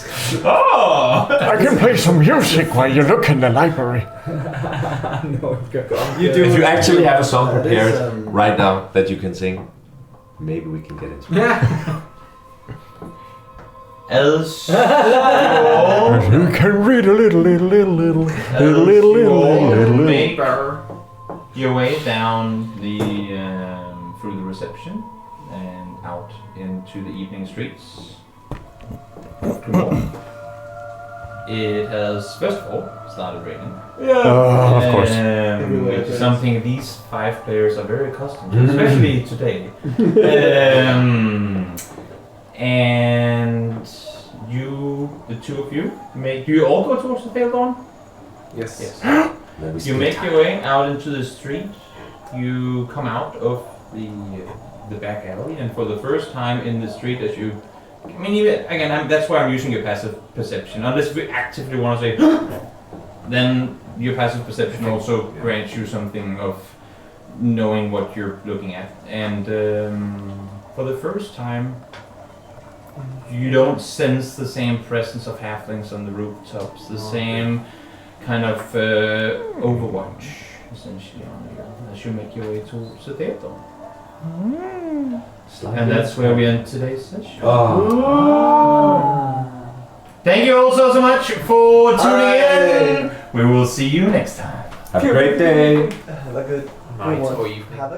Oh. I can play some music while you look in the library. No, You do. If you actually have a song That prepared is, right now that you can sing, maybe we can get inspiration. As You can read a little. make your way down the through the reception and out into the evening streets. It has first of all started raining. Of course. Everywhere it Which is is. something these 5 players are very accustomed to, especially today. And you, the two of you, do you all go towards the Theodon? Yes. Yes. Then we You split make time. your way out into the street. You come out of the back alley, and for the first time in the street, as you, that's why I'm using your passive perception. Unless we actively want to say, then your passive perception also grants you something of knowing what you're looking at. And for the first time, you don't sense the same presence of halflings on the rooftops, the same kind of overwatch, essentially, on you as you make your way towards the theater. And that's where we end today's session. Thank you all so much for tuning in. We will see you next time. Have a great day. Have a good Night one. or evening. Have a